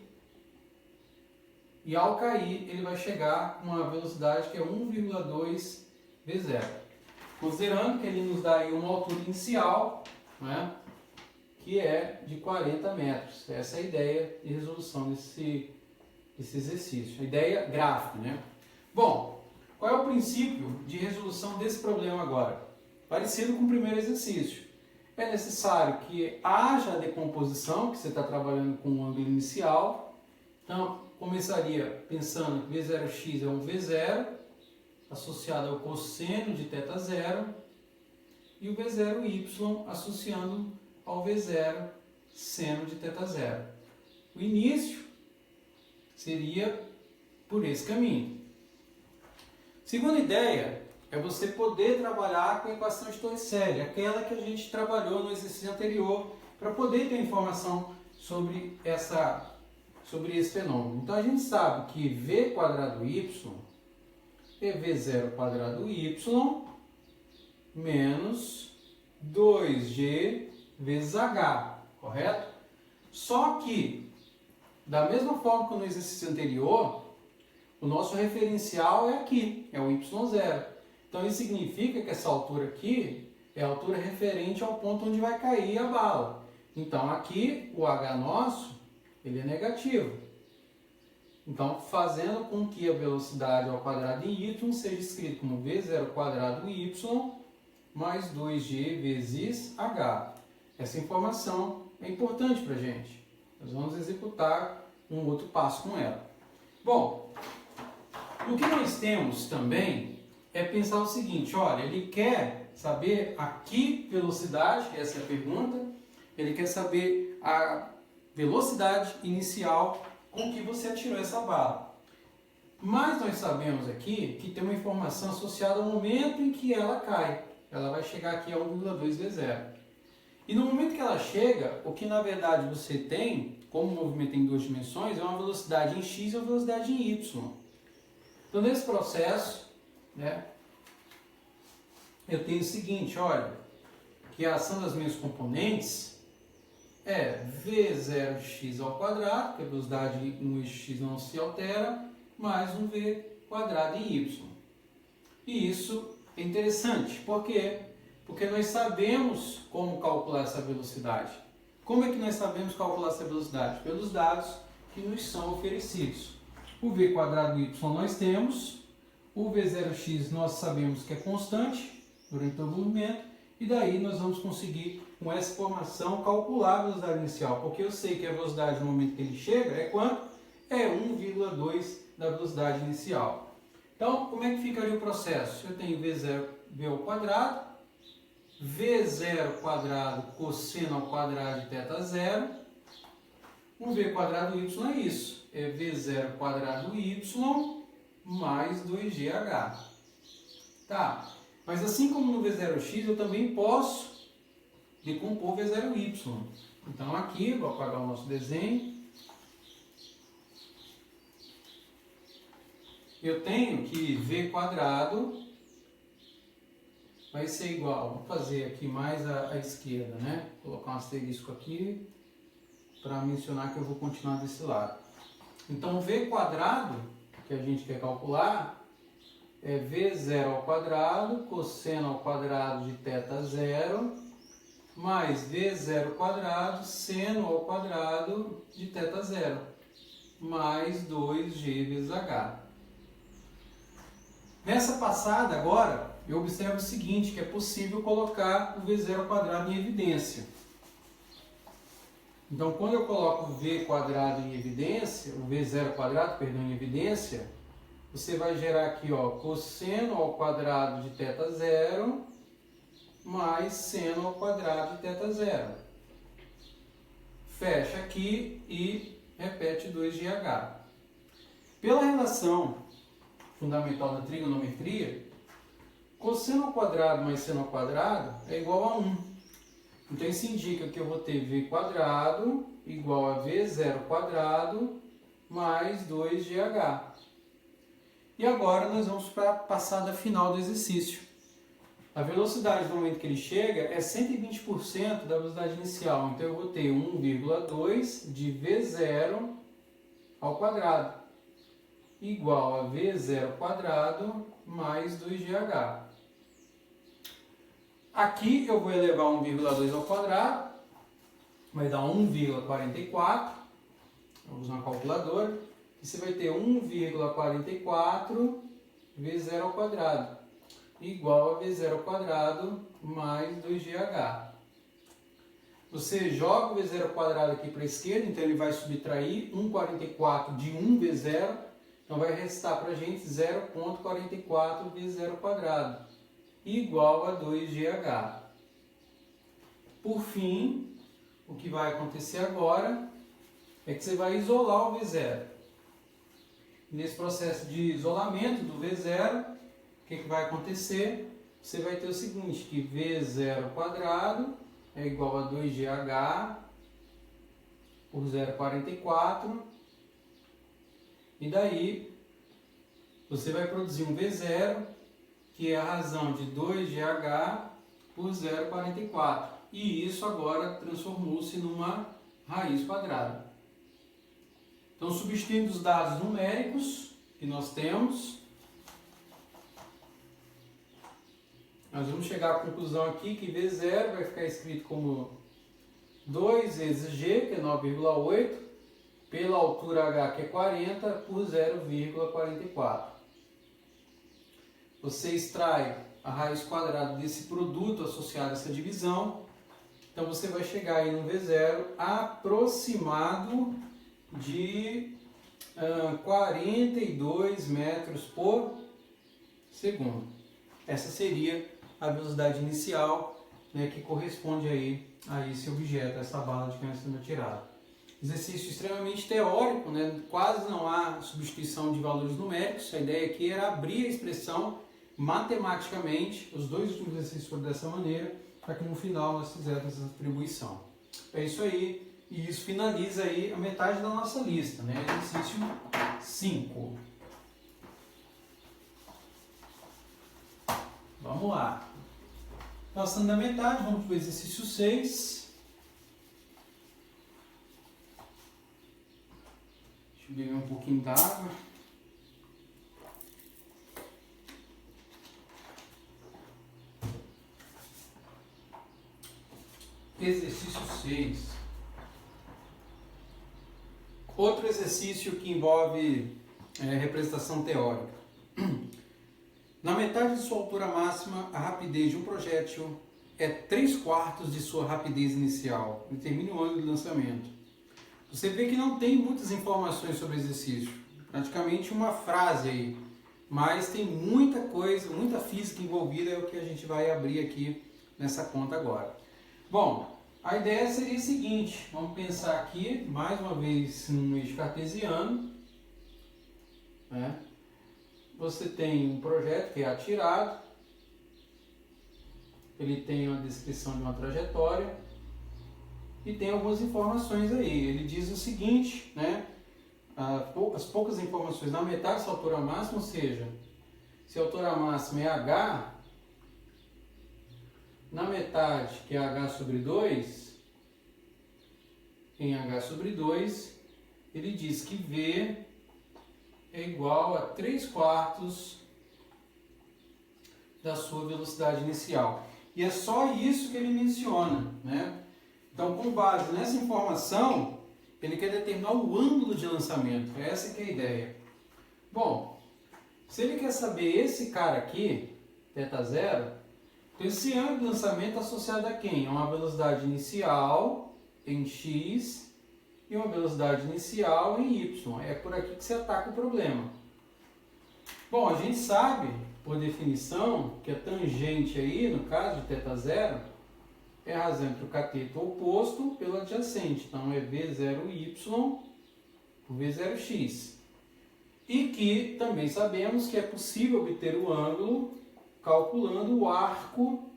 E ao cair, ele vai chegar com uma velocidade que é 1,2 V0. Considerando que ele nos dá aí uma altura inicial, né, que é de 40 metros. Essa é a ideia de resolução desse exercício. A ideia gráfica, né? Bom, qual é o princípio de resolução desse problema agora? Parecido com o primeiro exercício. É necessário que haja a decomposição, que você está trabalhando com um ângulo inicial. Então, começaria pensando que V0x é um V0, associado ao cosseno de θ0, e o V0y associando ao V0 seno de θ0. O início seria por esse caminho. Segunda ideia é você poder trabalhar com a equação de Torricelli, aquela que a gente trabalhou no exercício anterior, para poder ter informação sobre esse fenômeno. Então a gente sabe que V²y é V0² menos 2G vezes H, correto? Só que, da mesma forma que no exercício anterior, o nosso referencial é aqui, é o y0. Então isso significa que essa altura aqui é a altura referente ao ponto onde vai cair a bala. Então aqui o H nosso, ele é negativo. Então fazendo com que a velocidade ao quadrado em y seja escrito como V0² mais 2G vezes H. Essa informação é importante para a gente. Nós vamos executar um outro passo com ela. Bom, o que nós temos também é pensar o seguinte: olha, ele quer saber a que velocidade, essa é a pergunta, ele quer saber a velocidade inicial com que você atirou essa bala. Mas nós sabemos aqui que tem uma informação associada ao momento em que ela cai. Ela vai chegar aqui a 1,2 V0. E no momento que ela chega, o que na verdade você tem, como o movimento tem 2 dimensões, é uma velocidade em x e uma velocidade em y. Então nesse processo, né, eu tenho o seguinte, olha, que a ação das minhas componentes é V0x ao quadrado, que a velocidade no x não se altera, mais um v quadrado em y. E isso é interessante, por quê? Porque nós sabemos como calcular essa velocidade. Como é que nós sabemos calcular essa velocidade? Pelos dados que nos são oferecidos. O v quadrado y nós temos, o v0x nós sabemos que é constante durante todo o movimento, e daí nós vamos conseguir, com essa informação, calcular a velocidade inicial, porque eu sei que a velocidade no momento que ele chega é quanto? É 1,2 da velocidade inicial. Então, como é que ficaria o processo? Eu tenho v0 v ao quadrado, v0 quadrado cosseno ao quadrado de θ zero, o v quadrado y é isso, é v0 quadrado y mais 2gh. Tá, mas assim como no v0x, eu também posso decompor v0y. Então aqui, vou apagar o nosso desenho. Eu tenho que v quadrado vai ser igual, vou fazer aqui mais à esquerda, né? Vou colocar um asterisco aqui para mencionar que eu vou continuar desse lado. Então v quadrado, que a gente quer calcular, é v0 ao quadrado, cosseno ao quadrado de θ zero, mais v0 quadrado, seno ao quadrado de θ zero, mais 2g vezes h. Nessa passada agora, eu observo o seguinte, que é possível colocar o v0 ao quadrado em evidência. Então, quando eu coloco o v quadrado em evidência, o v0 ao quadrado, perdão, em evidência, você vai gerar aqui, ó, cosseno ao quadrado de θ zero mais seno ao quadrado de θ zero. Fecha aqui e repete 2gh. Pela relação fundamental da trigonometria, cosseno ao quadrado mais seno ao quadrado é igual a 1. Então isso indica que eu vou ter v quadrado igual a v0 quadrado mais 2gh. E agora nós vamos para a passada final do exercício. A velocidade no momento que ele chega é 120% da velocidade inicial. Então eu vou ter 1,2 de v0 ao quadrado igual a v0 quadrado mais 2gh. Aqui eu vou elevar 1,2 ao quadrado, vai dar 1,44. Vamos usar uma calculadora. E você vai ter 1,44 v0 ao quadrado igual a v0 ao quadrado mais 2gh. Você joga o v0 ao quadrado aqui para a esquerda, então ele vai subtrair 1,44 de 1v0, então vai restar para a gente 0,44 v0 ao quadrado igual a 2gh. Por fim, o que vai acontecer agora é que você vai isolar o v0. Nesse processo de isolamento do v0, o que vai acontecer? Você vai ter o seguinte, que v0 ao quadrado é igual a 2gh por 0,44, e daí você vai produzir um v0, que é a razão de 2gh por 0,44, e isso agora transformou-se numa raiz quadrada. Então, substituindo os dados numéricos que nós temos, nós vamos chegar à conclusão aqui que v0 vai ficar escrito como 2 vezes g, que é 9,8, pela altura h, que é 40, por 0,44. Você extrai a raiz quadrada desse produto associado a essa divisão, então você vai chegar aí no v0 aproximado de 42 metros por segundo. Essa seria a velocidade inicial, né, que corresponde aí a esse objeto, essa bala de canhão sendo atirada. Exercício extremamente teórico, né? Quase não há substituição de valores numéricos. A ideia aqui era abrir a expressão matematicamente, os dois últimos exercícios foram dessa maneira, para que no final nós fizéssemos essa atribuição. É isso aí, e isso finaliza aí a metade da nossa lista, né? Exercício 5. Vamos lá. Passando da metade, vamos para o exercício 6. Deixa eu beber um pouquinho d'água. Exercício 6. Outro exercício que envolve representação teórica. Na metade de sua altura máxima, a rapidez de um projétil é 3/4 de sua rapidez inicial. Determine o ângulo de lançamento. Você vê que não tem muitas informações sobre o exercício. Praticamente uma frase aí. Mas tem muita coisa, muita física envolvida, é o que a gente vai abrir aqui nessa conta agora. Bom, a ideia seria a seguinte. Vamos pensar aqui, mais uma vez, num eixo cartesiano, né? Você tem um projeto que é atirado, ele tem uma descrição de uma trajetória e tem algumas informações aí. Ele diz o seguinte, né? As poucas informações na metade da sua altura máxima, ou seja, se a altura máxima é h, na metade, que é h sobre 2, em h sobre 2, ele diz que v é igual a 3/4 da sua velocidade inicial. E é só isso que ele menciona, né? Então, com base nessa informação, ele quer determinar o ângulo de lançamento. Essa que é a ideia. Bom, se ele quer saber esse cara aqui, θ0, então esse ângulo de lançamento é associado a quem? A uma velocidade inicial em x e uma velocidade inicial em y. É por aqui que se ataca o problema. Bom, a gente sabe, por definição, que a tangente aí, no caso de θ0, é a razão entre o cateto oposto pelo adjacente. Então, é V0y por V0x. E que também sabemos que é possível obter o ângulo calculando o arco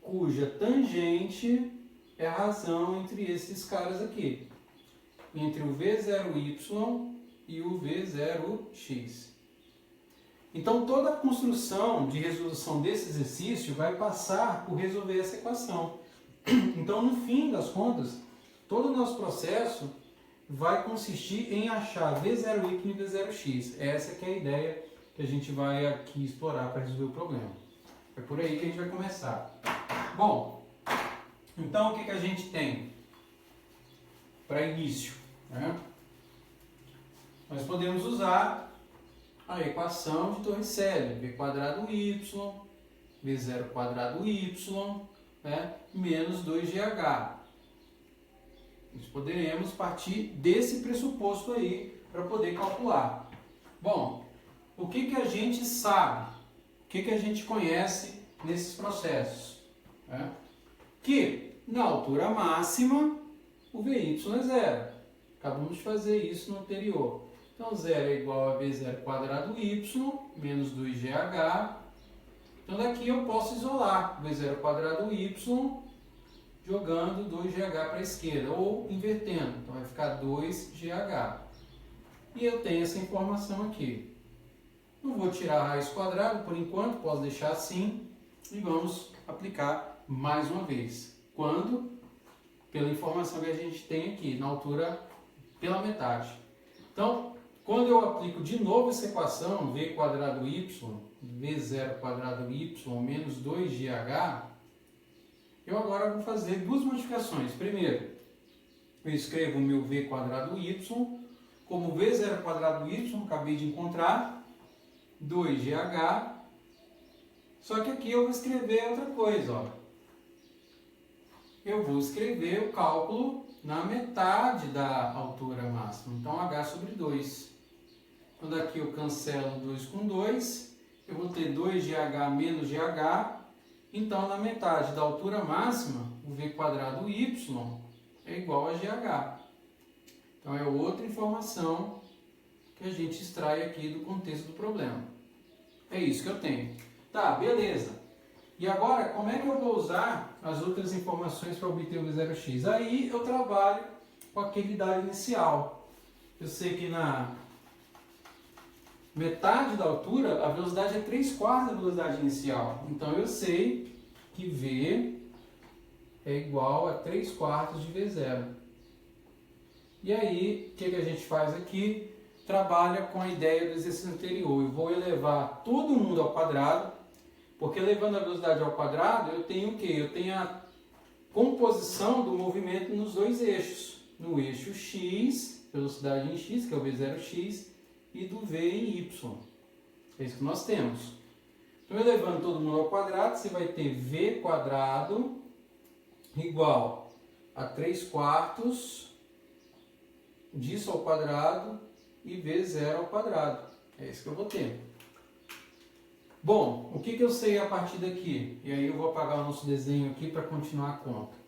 cuja tangente é a razão entre esses caras aqui. Entre o V0y e o V0x. Então, toda a construção de resolução desse exercício vai passar por resolver essa equação. Então, no fim das contas, todo o nosso processo vai consistir em achar V0y e V0x. Essa que é a ideia que a gente vai aqui explorar para resolver o problema. É por aí que a gente vai começar. Bom, então o que a gente tem para início? Né? Nós podemos usar a equação de Torricelli, v quadrado y, v0 quadrado y, né, menos 2gh. Nós poderemos partir desse pressuposto aí para poder calcular. Bom, o que a gente sabe, o que a gente conhece nesses processos? Né? Que na altura máxima o Vy é zero. Acabamos de fazer isso no anterior. Então, 0 é igual a V0 quadrado y menos 2gh. Então, daqui eu posso isolar V0 quadrado y jogando 2gh para a esquerda, ou invertendo. Então, vai ficar 2gh. E eu tenho essa informação aqui. Não vou tirar a raiz quadrada por enquanto, posso deixar assim. E vamos aplicar mais uma vez. Quando? Pela informação que a gente tem aqui, na altura pela metade. Então, quando eu aplico de novo essa equação, v quadrado y, v0 quadrado y menos 2gh, eu agora vou fazer duas modificações. Primeiro, eu escrevo o meu v quadrado y como v0 quadrado y, acabei de encontrar, 2gh, só que aqui eu vou escrever outra coisa, ó. Eu vou escrever o cálculo na metade da altura máxima, então h sobre 2. Então daqui eu cancelo 2 com 2, eu vou ter 2gh menos gh, Então, na metade da altura máxima, o v quadrado y é igual a GH. Então, é outra informação que a gente extrai aqui do contexto do problema. É isso que eu tenho. Tá, beleza. E agora, como é que eu vou usar as outras informações para obter o V0x? Aí eu trabalho com aquele dado inicial. Eu sei que na metade da altura, a velocidade é 3/4 da velocidade inicial. Então, eu sei que V é igual a 3/4 de V0. E aí, o que a gente faz aqui? Trabalha com a ideia do exercício anterior. Eu vou elevar todo mundo ao quadrado, porque elevando a velocidade ao quadrado, eu tenho o quê? Eu tenho a composição do movimento nos dois eixos. No eixo x, velocidade em x, que é o V0x, e do v em y. É isso que nós temos. Então, elevando todo mundo ao quadrado, você vai ter v quadrado igual a 3/4 disso ao quadrado e v0 ao quadrado. É isso que eu vou ter. Bom, o que eu sei a partir daqui? E aí eu vou apagar o nosso desenho aqui para continuar a conta.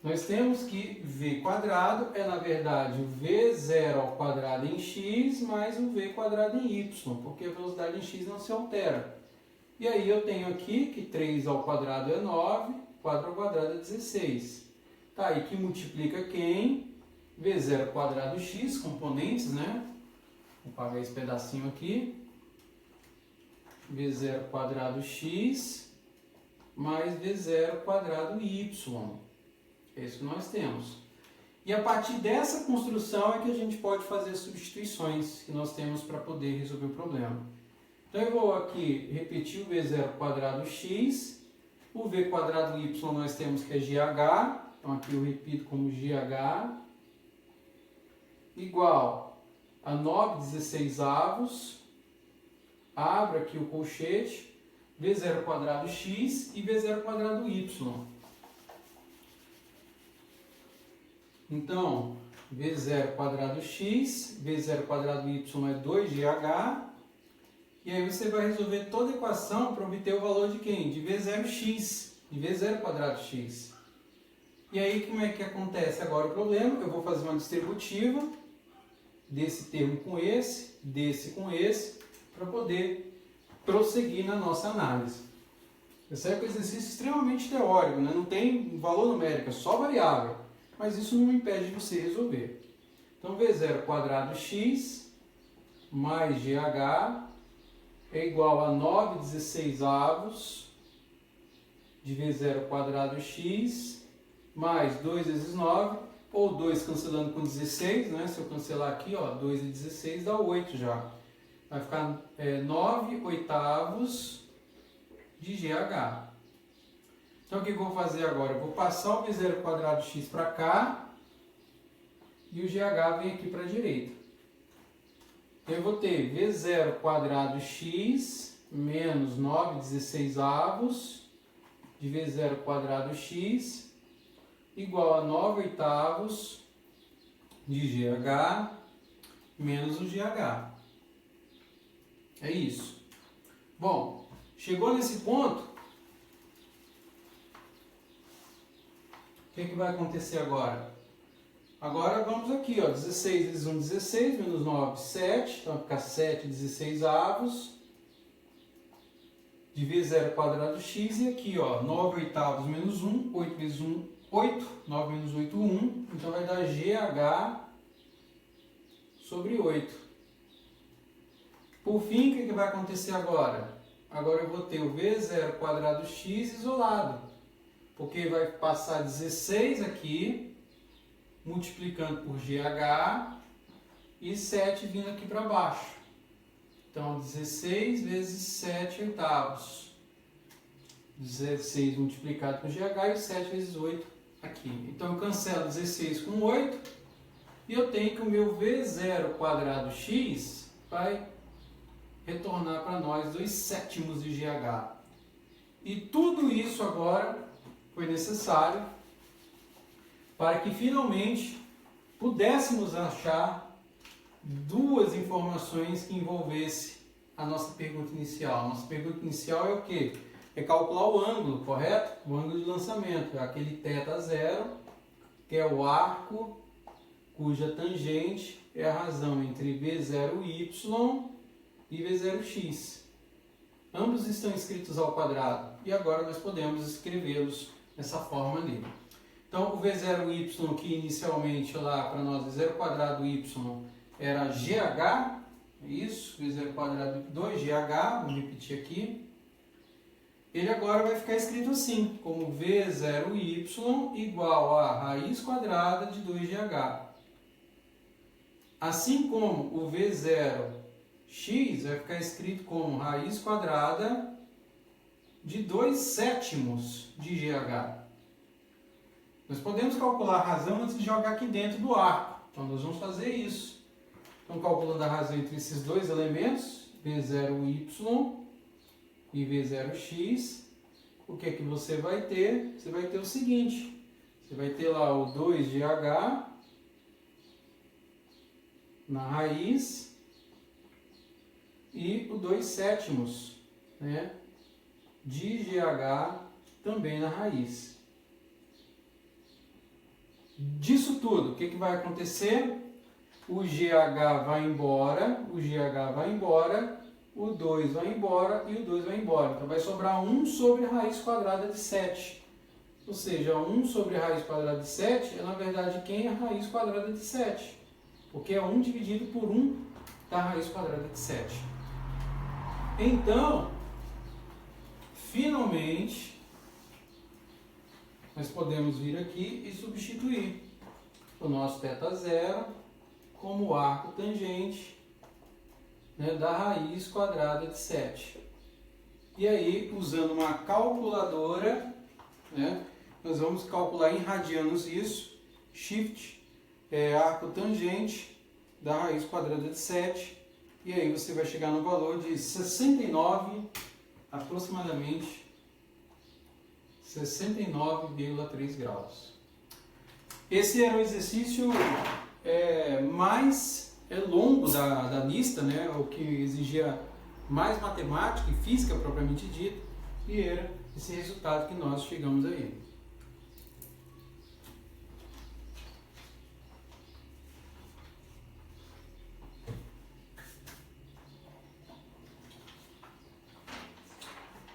Nós temos que v quadrado é, na verdade, o v0 ao quadrado em x mais o v quadrado em y, porque a velocidade em x não se altera. E aí eu tenho aqui que 3 ao quadrado é 9, 4 ao quadrado é 16. Tá, e que multiplica quem? V0 quadrado x, componentes, né? Vou apagar esse pedacinho aqui. V0 quadrado x mais V0 quadrado y. É isso que nós temos. E a partir dessa construção é que a gente pode fazer as substituições que nós temos para poder resolver o problema. Então eu vou aqui repetir o V0 quadrado x. O V quadrado y nós temos que é GH. Então aqui eu repito como GH. Igual a 9/16. Abro aqui o colchete. V0 quadrado x e V0 quadrado y. Então, V0 quadrado x, V0 quadrado y é 2GH. E aí você vai resolver toda a equação para obter o valor de quem? De V0x, de V0 quadrado x. E aí, como é que acontece agora o problema? Eu vou fazer uma distributiva desse termo com esse, desse com esse, para poder prosseguir na nossa análise. Esse é um exercício extremamente teórico, né? Não tem valor numérico, é só variável. Mas isso não impede de você resolver. Então, V0 quadrado x mais GH é igual a 9/16 de V0 quadrado x mais 2 vezes 9, ou 2 cancelando com 16, né? Se eu cancelar aqui, ó, 2 e 16 dá 8 já. Vai ficar 9/8 de GH. Então, o que eu vou fazer agora? Eu vou passar o V0 quadrado x para cá e o GH vem aqui para a direita. Eu vou ter V0 quadrado x menos 9/16 de V0 quadrado x igual a 9/8 de GH menos o GH. É isso. Bom, chegou nesse ponto, o que vai acontecer agora? Agora vamos aqui, ó, 16 vezes 1, 16, menos 9, 7, então vai ficar 7/16 de V0 quadrado x, e aqui, ó, 9/8 menos 1, 8 vezes 1, 8, 9 menos 8, 1, então vai dar GH sobre 8. Por fim, o que vai acontecer agora? Agora eu vou ter o V0 quadrado x isolado, porque vai passar 16 aqui, multiplicando por GH, e 7 vindo aqui para baixo. Então, 16 vezes 7/8. 16 multiplicado por GH e 7 vezes 8 aqui. Então, eu cancelo 16 com 8, e eu tenho que o meu V0 quadrado x vai retornar para nós 2/7 de GH. E tudo isso agora foi necessário para que finalmente pudéssemos achar duas informações que envolvessem a nossa pergunta inicial? Nossa pergunta inicial é o quê? É calcular o ângulo, correto? O ângulo de lançamento, é aquele θ0, que é o arco cuja tangente é a razão entre V0y e V0x. Ambos estão escritos ao quadrado e agora nós podemos escrevê-los dessa forma ali. Então, o V0y, que inicialmente lá para nós, V0² era GH, é isso? V0² 2GH, vamos repetir aqui. Ele agora vai ficar escrito assim, como V0y igual a raiz quadrada de 2GH. Assim como o V0x vai ficar escrito como raiz quadrada de 2/7 de GH. Nós podemos calcular a razão antes de jogar aqui dentro do arco. Então, nós vamos fazer isso. Então, calculando a razão entre esses dois elementos, V0y e V0x, o que é que você vai ter? Você vai ter o seguinte. Você vai ter lá o 2GH na raiz e o 2/7, né, de GH também na raiz. Disso tudo, o que vai acontecer? O GH vai embora, o 2 vai embora e o 2 vai embora. Então vai sobrar 1 sobre raiz quadrada de 7. Ou seja, 1 sobre raiz quadrada de 7 é na verdade quem é a raiz quadrada de 7. Porque é 1 dividido por 1 da raiz quadrada de 7. Então, finalmente, nós podemos vir aqui e substituir o nosso θ0 como arco tangente, né, da raiz quadrada de 7. E aí, usando uma calculadora, né, nós vamos calcular em radianos isso. Shift é arco tangente da raiz quadrada de 7. E aí você vai chegar no valor de 69, aproximadamente 69,3 graus. Esse era o exercício mais longo da lista, né? O que exigia mais matemática e física propriamente dita, e era esse resultado que nós chegamos aí.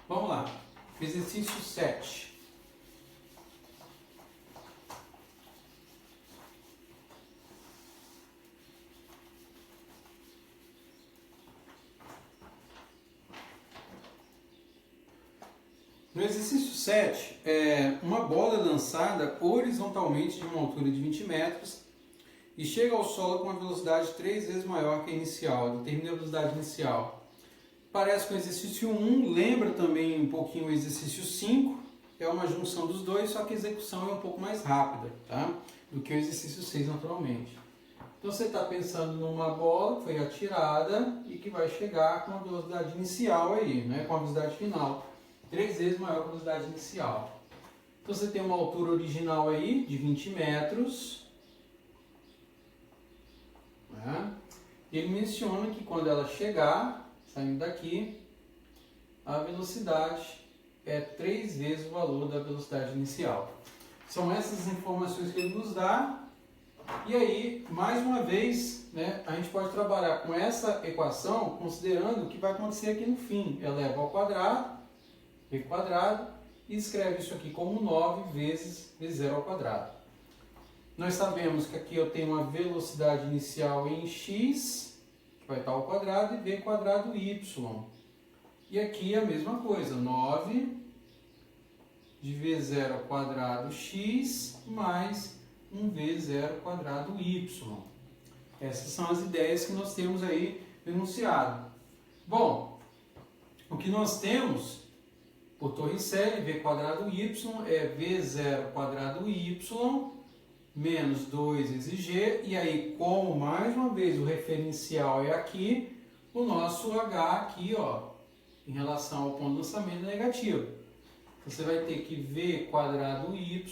Vamos lá, exercício 7. No exercício 7, uma bola é lançada horizontalmente de uma altura de 20 metros e chega ao solo com uma velocidade 3 vezes maior que a inicial. Determina a velocidade inicial. Parece com o exercício 1, lembra também um pouquinho o exercício 5, é uma junção dos dois, só que a execução é um pouco mais rápida, tá? Do que o exercício 6 naturalmente. Então você está pensando numa bola que foi atirada e que vai chegar com a velocidade inicial aí, né? Com a velocidade final 3 vezes maior que a velocidade inicial. Então você tem uma altura original aí de 20 metros. Né? Ele menciona que quando ela chegar, saindo daqui, a velocidade é 3 vezes o valor da velocidade inicial. São essas informações que ele nos dá. E aí, mais uma vez, né, a gente pode trabalhar com essa equação, considerando o que vai acontecer aqui no fim. Eleva ao quadrado, v quadrado, e escreve isso aqui como 9 vezes v0 ao quadrado. Nós sabemos que aqui eu tenho uma velocidade inicial em x, que vai estar ao quadrado, e v quadrado y. E aqui a mesma coisa, 9 de v0 ao quadrado x mais 1v0 quadrado y. Essas são as ideias que nós temos aí no enunciado. Bom, o que nós temos por Torricelli, v quadrado y é v0 quadrado y menos 2 vezes g, e aí, como mais uma vez o referencial é aqui, o nosso h aqui, ó, em relação ao ponto de lançamento é negativo. Você vai ter que v quadrado y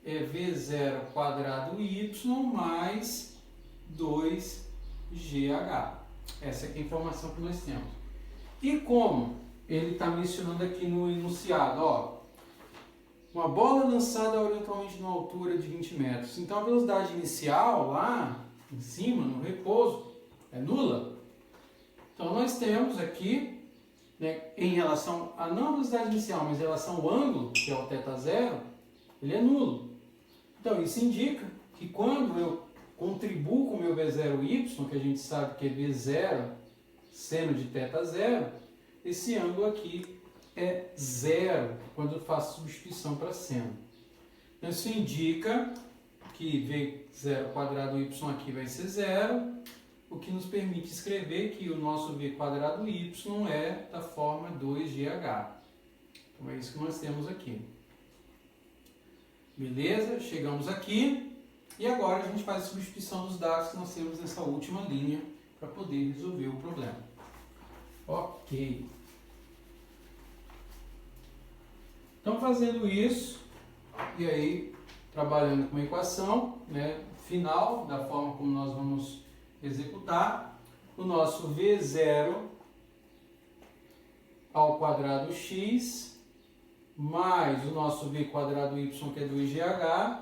é v0 quadrado y mais 2gh. Essa aqui é a informação que nós temos. E como ele está mencionando aqui no enunciado, ó, uma bola lançada horizontalmente numa altura de 20 metros. Então a velocidade inicial lá em cima, no repouso, é nula. Então nós temos aqui, né, em relação a não a velocidade inicial, mas em relação ao ângulo, que é o θ0, ele é nulo. Então isso indica que quando eu contribuo com o meu V0y, que a gente sabe que é V0 seno de θ0, esse ângulo aqui é zero quando eu faço substituição para seno. Então isso indica que V0 quadrado y aqui vai ser zero, o que nos permite escrever que o nosso V quadrado y é da forma 2GH. Então é isso que nós temos aqui. Beleza? Chegamos aqui e agora a gente faz a substituição dos dados que nós temos nessa última linha para poder resolver o problema. Ok. Então, fazendo isso, e aí trabalhando com a equação, né, final, da forma como nós vamos executar, o nosso V0 ao quadrado x mais o nosso V quadrado y, que é 2GH,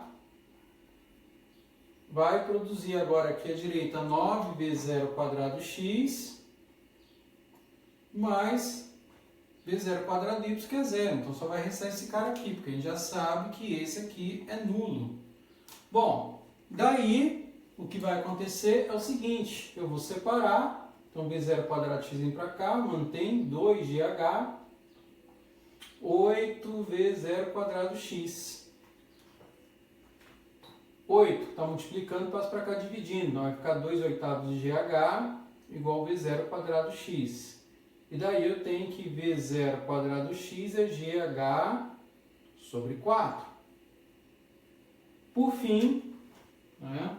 vai produzir agora aqui à direita 9V0 quadrado x mais V0 quadrado y, que é zero. Então só vai restar esse cara aqui, porque a gente já sabe que esse aqui é nulo. Bom, daí o que vai acontecer é o seguinte, eu vou separar, então V0 quadrado x vem para cá, mantém 2GH, 8V0 quadrado x. 8 está multiplicando, passa para cá dividindo, então vai ficar 2/8 de GH igual V0 quadrado x. E daí eu tenho que V0 quadrado x é GH sobre 4. Por fim, né?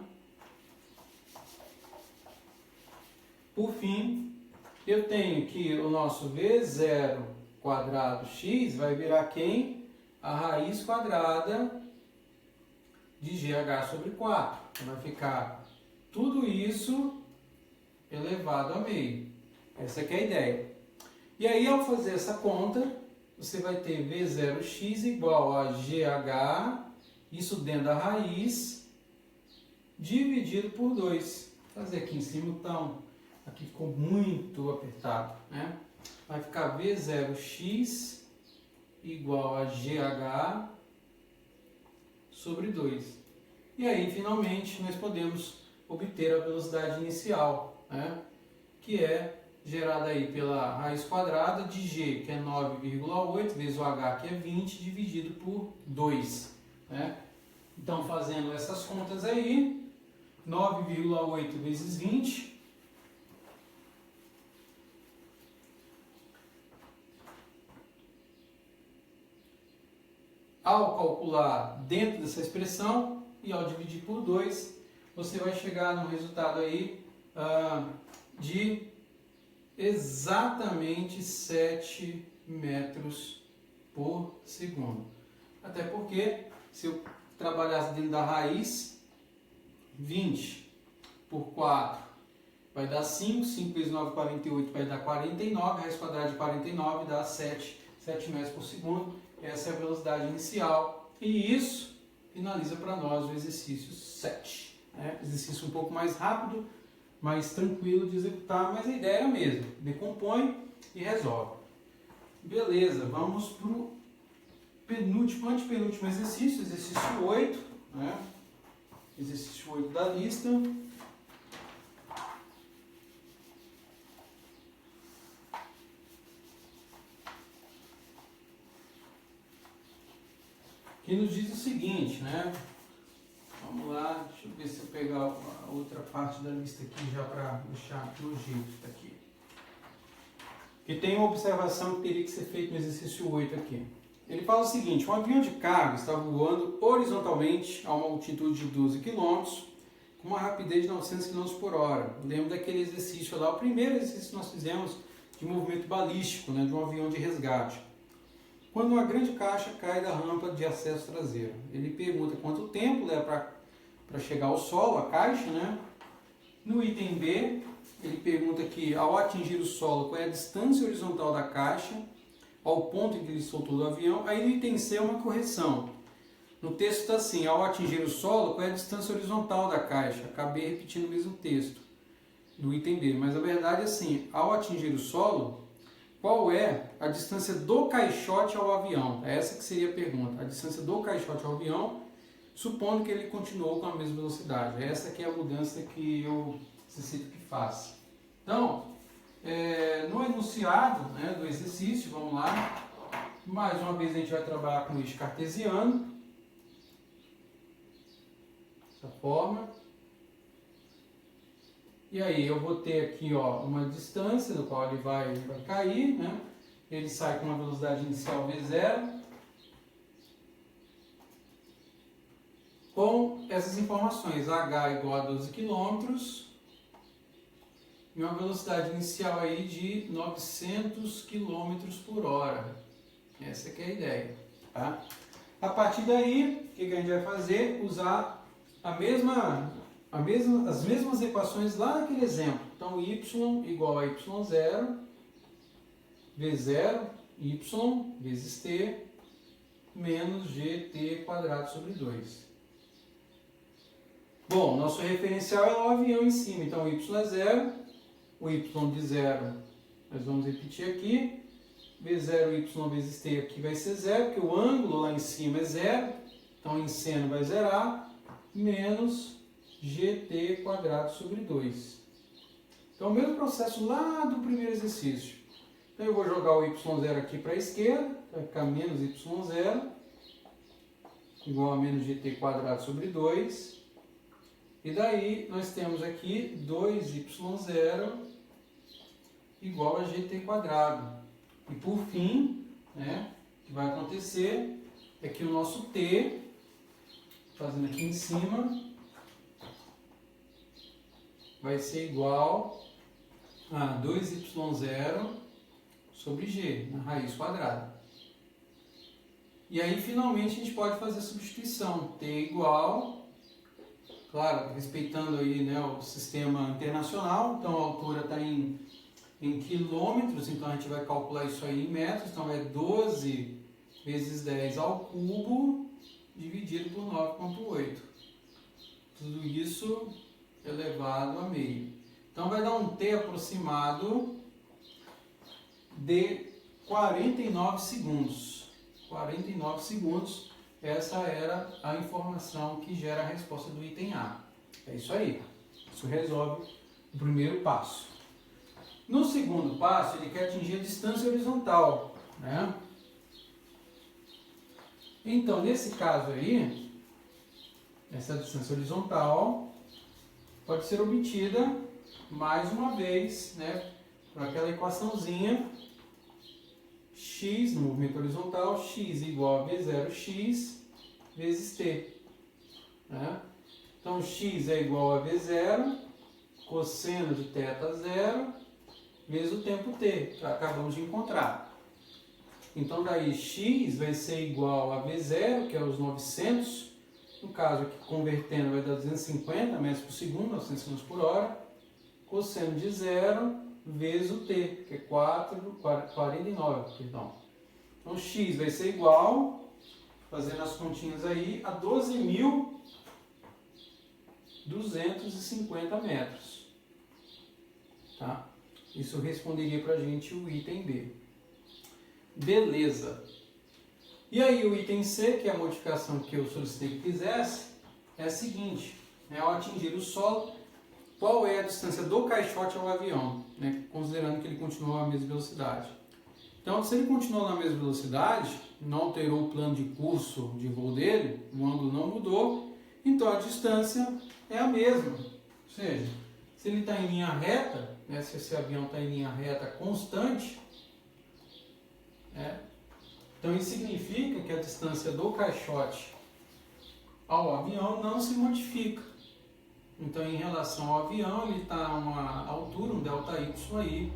Eu tenho que o nosso V0 quadrado x vai virar quem? A raiz quadrada de GH sobre 4. Então vai ficar tudo isso elevado a meio. Essa aqui é a ideia. E aí, ao fazer essa conta, você vai ter V0x igual a GH, isso dentro da raiz, dividido por 2. Vou fazer aqui em cima, então, aqui ficou muito apertado, né? Vai ficar V0x igual a GH sobre 2. E aí, finalmente, nós podemos obter a velocidade inicial, né? Que é gerada aí pela raiz quadrada de g, que é 9,8, vezes o h, que é 20, dividido por 2. Né? Então, fazendo essas contas aí, 9,8 vezes 20, ao calcular dentro dessa expressão e ao dividir por 2, você vai chegar no resultado aí de exatamente 7 metros por segundo. Até porque, se eu trabalhasse dentro da raiz, 20 por 4 vai dar 5, 5 vezes 9, 48 vai dar 49, a raiz quadrada de 49 dá 7 metros por segundo. Essa é a velocidade inicial. E isso finaliza para nós o exercício 7. Né? Exercício um pouco mais rápido, mais tranquilo de executar, mas a ideia é a mesma. Decompõe e resolve. Beleza, vamos para o antepenúltimo exercício, exercício 8. Né? Exercício 8 da lista. Que nos diz o seguinte, né? Vamos lá, deixa eu ver se eu pegar a outra parte da lista aqui já para deixar no jeito aqui. Que tem uma observação que teria que ser feita no exercício 8 aqui. Ele fala o seguinte, um avião de carga está voando horizontalmente a uma altitude de 12 km com uma rapidez de 900 km por hora. Lembra daquele exercício lá, o primeiro exercício que nós fizemos de movimento balístico, né, de um avião de resgate. Quando uma grande caixa cai da rampa de acesso traseiro. Ele pergunta quanto tempo leva para chegar ao solo, a caixa, né? No item B, ele pergunta aqui, ao atingir o solo, qual é a distância horizontal da caixa ao ponto em que ele soltou do avião. Aí no item C é uma correção. No texto está assim, ao atingir o solo, qual é a distância horizontal da caixa? Acabei repetindo o mesmo texto do item B, mas a verdade é assim, ao atingir o solo, qual é a distância do caixote ao avião? Essa que seria a pergunta, a distância do caixote ao avião, supondo que ele continuou com a mesma velocidade. Essa que é a mudança que eu necessito que faça. Então, no enunciado, né, do exercício, vamos lá, mais uma vez a gente vai trabalhar com o eixo cartesiano, dessa forma. E aí eu vou ter aqui, ó, uma distância do qual ele vai cair, né? Ele sai com uma velocidade inicial v0, com essas informações, h igual a 12 km, e uma velocidade inicial aí de 900 km por hora. Essa que é a ideia, tá? A partir daí, o que a gente vai fazer? Usar as mesmas equações lá naquele exemplo. Então, y igual a y0, v0, y vezes t, menos gt quadrado sobre 2. Bom, nosso referencial é o avião em cima, então y é 0, o y de 0 nós vamos repetir aqui, v0 y vezes t aqui vai ser 0, porque o ângulo lá em cima é 0, então em seno vai zerar, menos gt quadrado sobre 2. Então, o mesmo processo lá do primeiro exercício. Então, eu vou jogar o y0 aqui para a esquerda, vai ficar menos y0, igual a menos gt quadrado sobre 2. E daí, nós temos aqui 2y0 igual a gt quadrado. E por fim, né, o que vai acontecer é que o nosso t, fazendo aqui em cima, vai ser igual a 2y0 sobre g, na raiz quadrada. E aí, finalmente, a gente pode fazer a substituição. T igual, claro, respeitando aí, né, o sistema internacional, então a altura está em quilômetros, então a gente vai calcular isso aí em metros, então é 12 vezes 10 ao cubo, dividido por 9,8. Tudo isso elevado a meio. Então vai dar um t aproximado de 49 segundos. 49 segundos, essa era a informação que gera a resposta do item A. É isso aí. Isso resolve o primeiro passo. No segundo passo, ele quer atingir a distância horizontal, né? Então, nesse caso aí, essa distância horizontal pode ser obtida, mais uma vez, né, por aquela equaçãozinha x no movimento horizontal, x igual a v0x vezes t. Né? Então, x é igual a v0, cosseno de θ 0, vezes o tempo t, que acabamos de encontrar. Então, daí x vai ser igual a v0, que é os 900, no caso aqui, convertendo, vai dar 250 metros por segundo, 900 km por hora, cosseno de 0 vezes o t, que é 49, perdão. Então, x vai ser igual, fazendo as continhas aí, a 12.250 metros. Tá? Isso responderia para a gente o item B. Beleza. E aí o item C, que é a modificação que eu solicitei que fizesse, é a seguinte, né? Ao atingir o solo, qual é a distância do caixote ao avião, né? Considerando que ele continuou a mesma velocidade. Então, se ele continuou na mesma velocidade, não alterou o plano de curso de voo dele, o ângulo não mudou, então a distância é a mesma. Ou seja, se ele está em linha reta, né? Se esse avião está em linha reta constante, então isso significa que a distância do caixote ao avião não se modifica. Então, em relação ao avião, ele está a uma altura, um ΔY aí,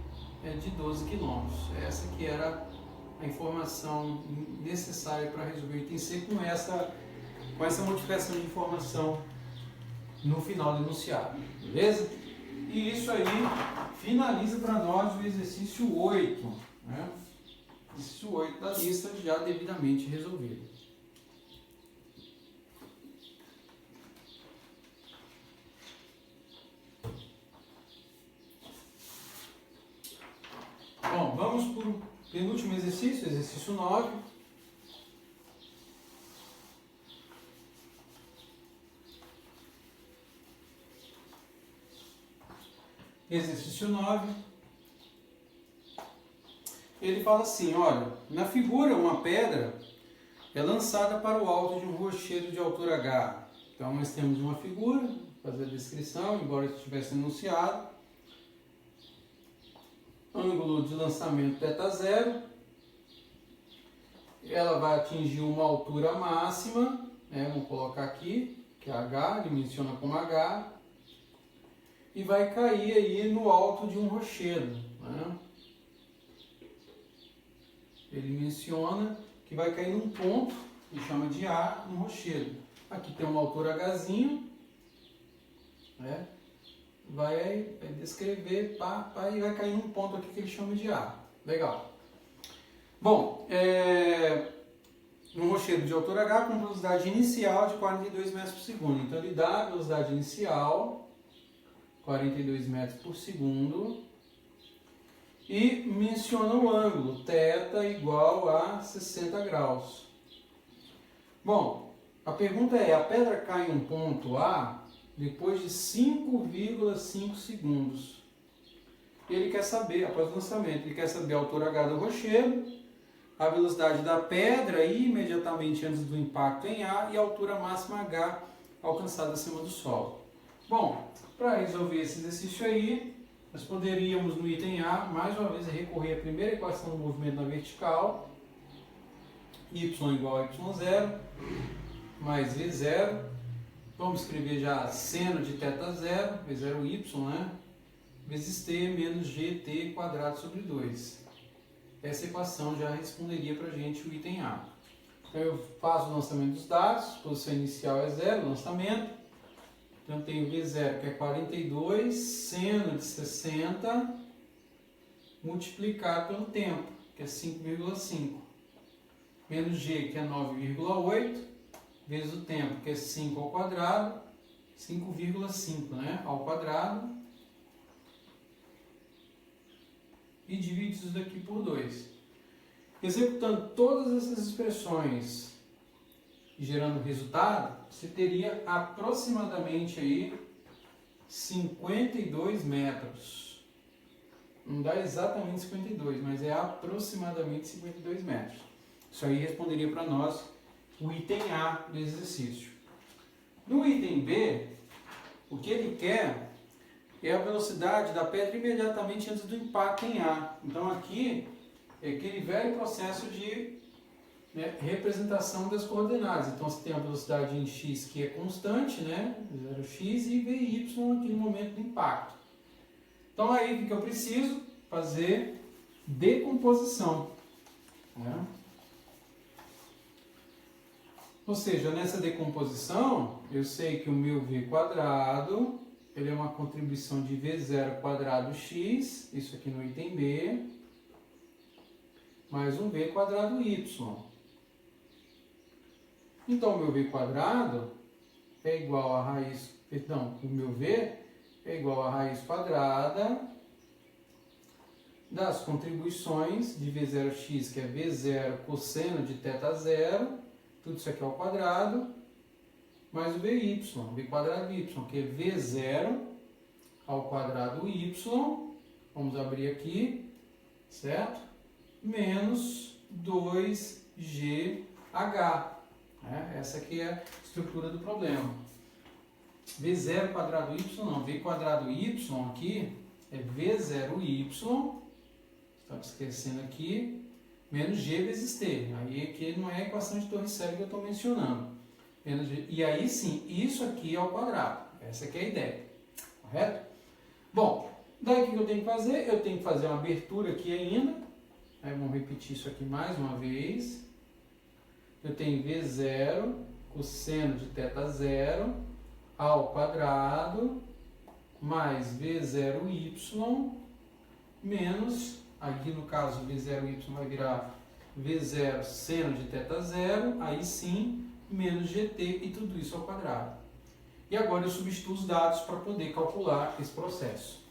de 12 km. Essa que era a informação necessária para resolver o item C com essa modificação de informação no final do enunciado. Beleza? E isso aí finaliza para nós o exercício 8, né? Exercício 8 da lista já devidamente resolvido. Bom, vamos para o penúltimo exercício, exercício 9. Exercício 9. Ele fala assim, olha, na figura uma pedra é lançada para o alto de um rochedo de altura H. Então nós temos uma figura, vou fazer a descrição, embora estivesse enunciado. Ângulo de lançamento θ0. Ela vai atingir uma altura máxima, né, vamos colocar aqui, que é H, ele menciona como H. E vai cair aí no alto de um rochedo, né? Ele menciona que vai cair num ponto, que chama de A, no rochedo. Aqui tem uma altura Hzinho, né? Vai descrever, e vai cair num ponto aqui que ele chama de A. Legal. Bom, um rochedo de altura H com velocidade inicial de 42 metros por segundo. Então ele dá a velocidade inicial, 42 metros por segundo, e menciona o ângulo, θ igual a 60 graus. Bom, a pergunta é, a pedra cai em um ponto A depois de 5,5 segundos. Ele quer saber, após o lançamento, ele quer saber a altura H do rochedo, a velocidade da pedra imediatamente antes do impacto em A e a altura máxima H alcançada acima do solo. Bom, para resolver esse exercício aí, nós poderíamos no item A, mais uma vez, recorrer à primeira equação do movimento na vertical, y igual a y0, mais v0. Vamos escrever já seno de θ0, v0y, né? Vezes t menos gt quadrado sobre 2. Essa equação já responderia para a gente o item A. Então eu faço o lançamento dos dados, posição inicial é 0, lançamento. Então eu tenho V0 que é 42, seno de 60, multiplicado pelo tempo, que é 5,5. Menos G, que é 9,8, vezes o tempo, que é 5 ao quadrado, 5,5, né, ao quadrado. E divide isso daqui por 2. Executando todas essas expressões e gerando resultado, você teria aproximadamente aí 52 metros. Não dá exatamente 52, mas é aproximadamente 52 metros. Isso aí responderia para nós o item A do exercício. No item B, o que ele quer é a velocidade da pedra imediatamente antes do impacto em A. Então aqui é aquele velho processo de representação das coordenadas. Então você tem a velocidade em x que é constante, né? 0x, e vy aqui no momento do impacto. Então aí o que eu preciso? Fazer decomposição, né? Ou seja, nessa decomposição, eu sei que o meu v quadrado, ele é uma contribuição de v0 quadrado x, isso aqui no item B, mais um v quadrado y. Então, o meu v quadrado é igual a raiz, perdão, o meu v é igual a raiz quadrada das contribuições de v0x, que é v0 cosseno de θ0, tudo isso aqui ao quadrado, mais o v quadrado y, que é v0 ao quadrado y, vamos abrir aqui, certo? Menos 2gh. Essa aqui é a estrutura do problema. V0 quadrado y, não, v quadrado y aqui é v0y, estamos esquecendo aqui, menos g vezes t. Aí aqui não é a equação de Torricelli que eu estou mencionando. Menos g, e aí sim, isso aqui é ao quadrado. Essa aqui é a ideia. Correto? Bom, daí o que eu tenho que fazer? Eu tenho que fazer uma abertura aqui ainda. Aí vamos repetir isso aqui mais uma vez. Eu tenho v0 cosseno de θ0 ao quadrado mais V0y menos, aqui no caso V0y vai virar V0 seno de θ0, aí sim, menos GT e tudo isso ao quadrado. E agora eu substituo os dados para poder calcular esse processo.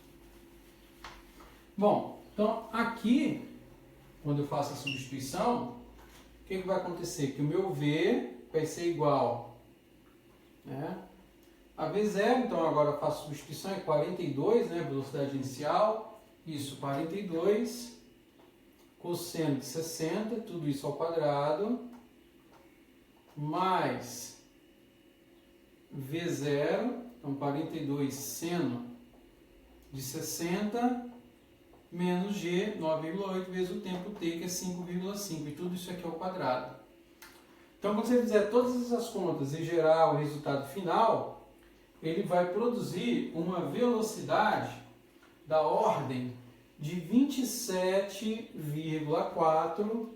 Bom, então aqui, quando eu faço a substituição, o que vai acontecer? Que o meu V vai ser igual, né, a V0, então agora eu faço a substituição, é 42, né, velocidade inicial, isso, 42, cosseno de 60, tudo isso ao quadrado, mais V0, então 42 seno de 60, menos G, 9,8 vezes o tempo T, que é 5,5, e tudo isso aqui ao quadrado. Então, quando você fizer todas essas contas e gerar o resultado final, ele vai produzir uma velocidade da ordem de 27,4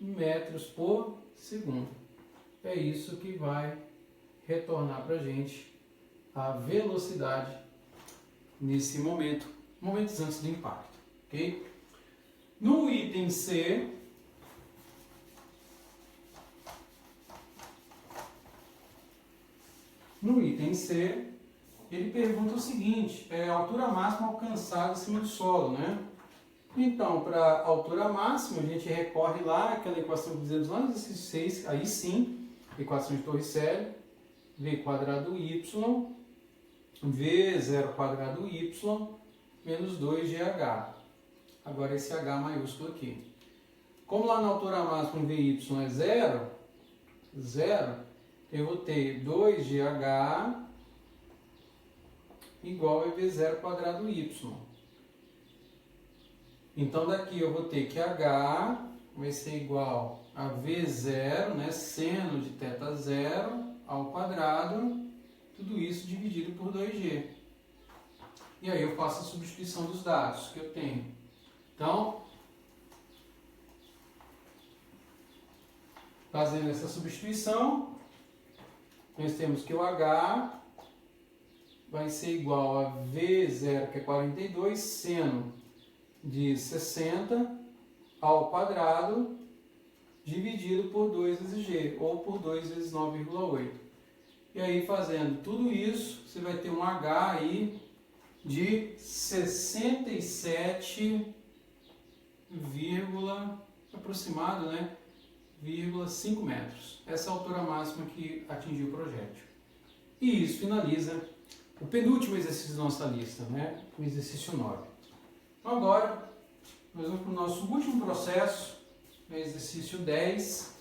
metros por segundo. É isso que vai retornar para a gente a velocidade nesse momento, momentos antes do impacto. Okay? No item C, ele pergunta o seguinte, a altura máxima alcançada acima do solo, né? Então, para a altura máxima, a gente recorre lá àquela equação que fizemos lá no exercício 6, aí sim, equação de Torricelli, V quadrado y, V0 quadrado y, menos 2GH. Agora esse H maiúsculo aqui. Como lá na altura máxima Vy é 0, eu vou ter 2GH igual a V0 quadrado y. Então daqui eu vou ter que H vai ser igual a V0, né, seno de θ0 ao quadrado, tudo isso dividido por 2G. E aí eu faço a substituição dos dados que eu tenho. Então, fazendo essa substituição, nós temos que o H vai ser igual a V0, que é 42, seno de 60 ao quadrado, dividido por 2 vezes G, ou por 2 vezes 9,8. E aí, fazendo tudo isso, você vai ter um H aí de 67, aproximado, né, 5 metros. Essa é a altura máxima que atingiu o projétil. E isso finaliza o penúltimo exercício da nossa lista, né, o exercício 9. Então, agora, nós vamos para o nosso último processo, o exercício 10.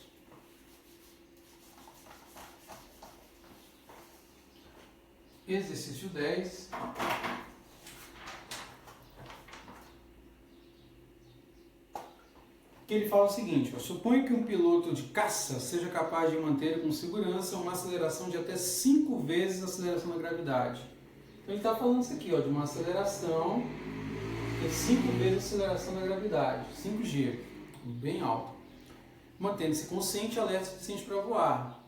Exercício 10. Que ele fala o seguinte, suponha que um piloto de caça seja capaz de manter com segurança uma aceleração de até 5 vezes a aceleração da gravidade. Então ele está falando isso aqui, de uma aceleração de 5 vezes a aceleração da gravidade, 5G, bem alto. Mantendo-se consciente, alerta suficiente para voar.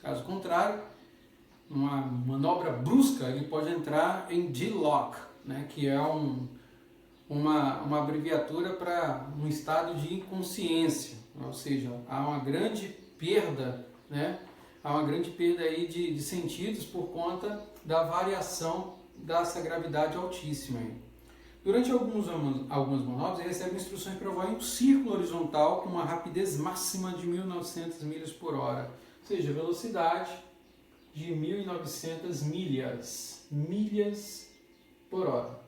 Caso contrário, uma manobra brusca, ele pode entrar em G-LOC, né, que é uma abreviatura para um estado de inconsciência, ou seja, há uma grande perda, né, aí de sentidos por conta da variação dessa gravidade altíssima. Aí. Durante algumas manobras, ele recebe instruções para voar em um círculo horizontal com uma rapidez máxima de 1.900 milhas por hora, ou seja, velocidade de 1.900 milhas por hora.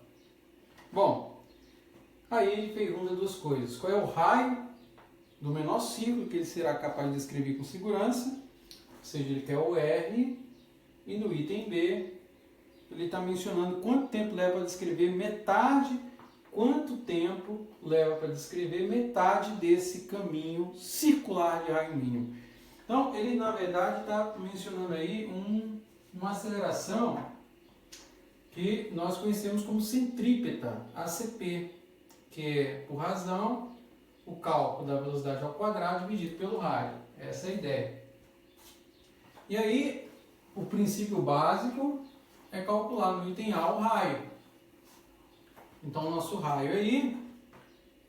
Bom, aí ele pergunta duas coisas. Qual é o raio do menor círculo que ele será capaz de descrever com segurança? Ou seja, ele quer o R. E no item B, ele está mencionando quanto tempo leva para descrever metade desse caminho circular de raio mínimo. Então, ele na verdade está mencionando aí uma aceleração que nós conhecemos como centrípeta, ACP, que é, por razão, o cálculo da velocidade ao quadrado dividido pelo raio. Essa é a ideia. E aí, o princípio básico é calcular no item A o raio. Então, o nosso raio aí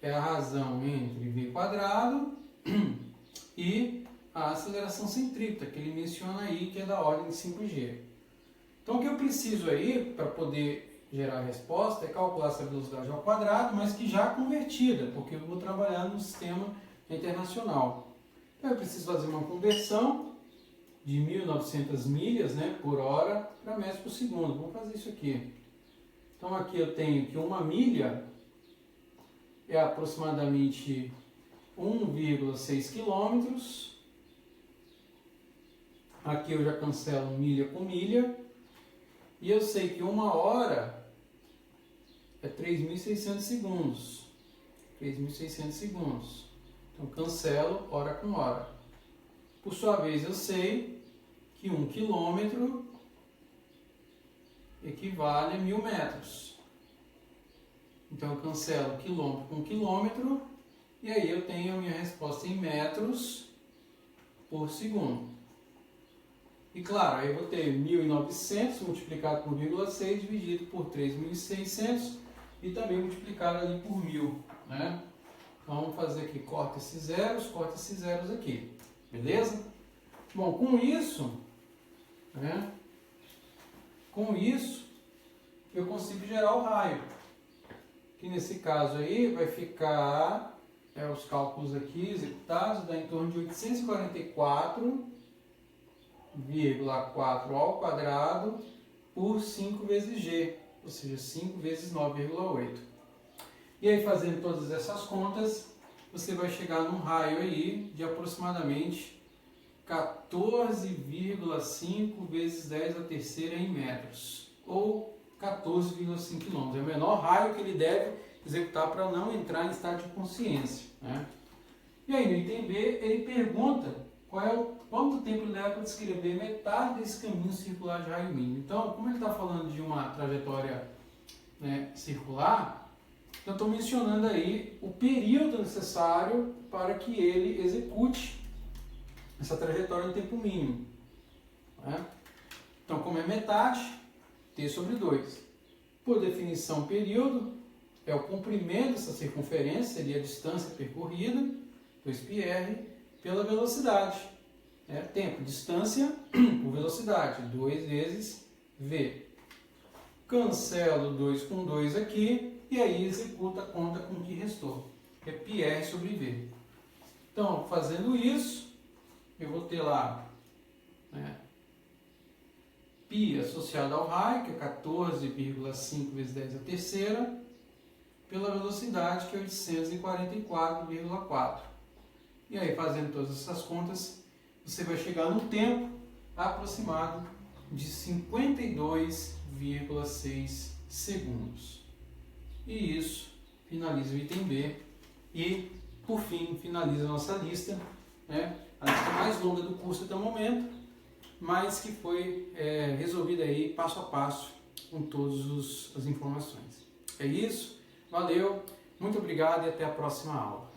é a razão entre v² e a aceleração centrípeta, que ele menciona aí, que é da ordem de 5g. Então, o que eu preciso aí, para poder gerar a resposta, é calcular essa velocidade ao quadrado, mas que já convertida, porque eu vou trabalhar no sistema internacional. Então, eu preciso fazer uma conversão de 1.900 milhas, né, por hora para metros por segundo. Vamos fazer isso aqui. Então, aqui eu tenho que 1 milha é aproximadamente 1,6 quilômetros. Aqui eu já cancelo milha com milha. E eu sei que 1 hora é 3.600 segundos. 3.600 segundos. Então, cancelo hora com hora. Por sua vez, eu sei que 1 quilômetro equivale a 1.000 metros. Então, eu cancelo quilômetro com quilômetro. E aí eu tenho a minha resposta em metros por segundo. E claro, aí eu vou ter 1.900 multiplicado por 0,6 dividido por 3.600 e também multiplicado ali por 1.000, né? Então vamos fazer aqui, corta esses zeros aqui, beleza? Bom, com isso, né? Com isso, eu consigo gerar o raio. Que nesse caso aí vai ficar, os cálculos aqui executados, dá em torno de 844,4 ao quadrado por 5 vezes g, ou seja, 5 vezes 9,8. E aí, fazendo todas essas contas, você vai chegar num raio aí de aproximadamente 14,5 vezes 10 a terceira em metros, ou 14,5 km. É o menor raio que ele deve executar para não entrar em estado de consciência, né? E aí, no item B, ele pergunta quanto tempo ele leva para descrever metade desse caminho circular de raio mínimo. Então, como ele está falando de uma trajetória, né, circular, eu estou mencionando aí o período necessário para que ele execute essa trajetória em tempo mínimo, né? Então, como é metade, t sobre 2. Por definição, período é o comprimento dessa circunferência, seria a distância percorrida, 2πr, pela velocidade. Tempo, distância por velocidade, 2 vezes v. Cancelo 2 com 2 aqui, e aí executa a conta com o que restou, que é πr sobre v. Então, fazendo isso, eu vou ter lá, né, π associado ao raio, que é 14,5 vezes 10 a terceira, pela velocidade, que é 844,4. E aí, fazendo todas essas contas, você vai chegar no tempo aproximado de 52,6 segundos. E isso finaliza o item B e, por fim, finaliza a nossa lista, né? A lista mais longa do curso até o momento, mas que foi resolvida aí passo a passo com todas as informações. É isso, valeu, muito obrigado e até a próxima aula.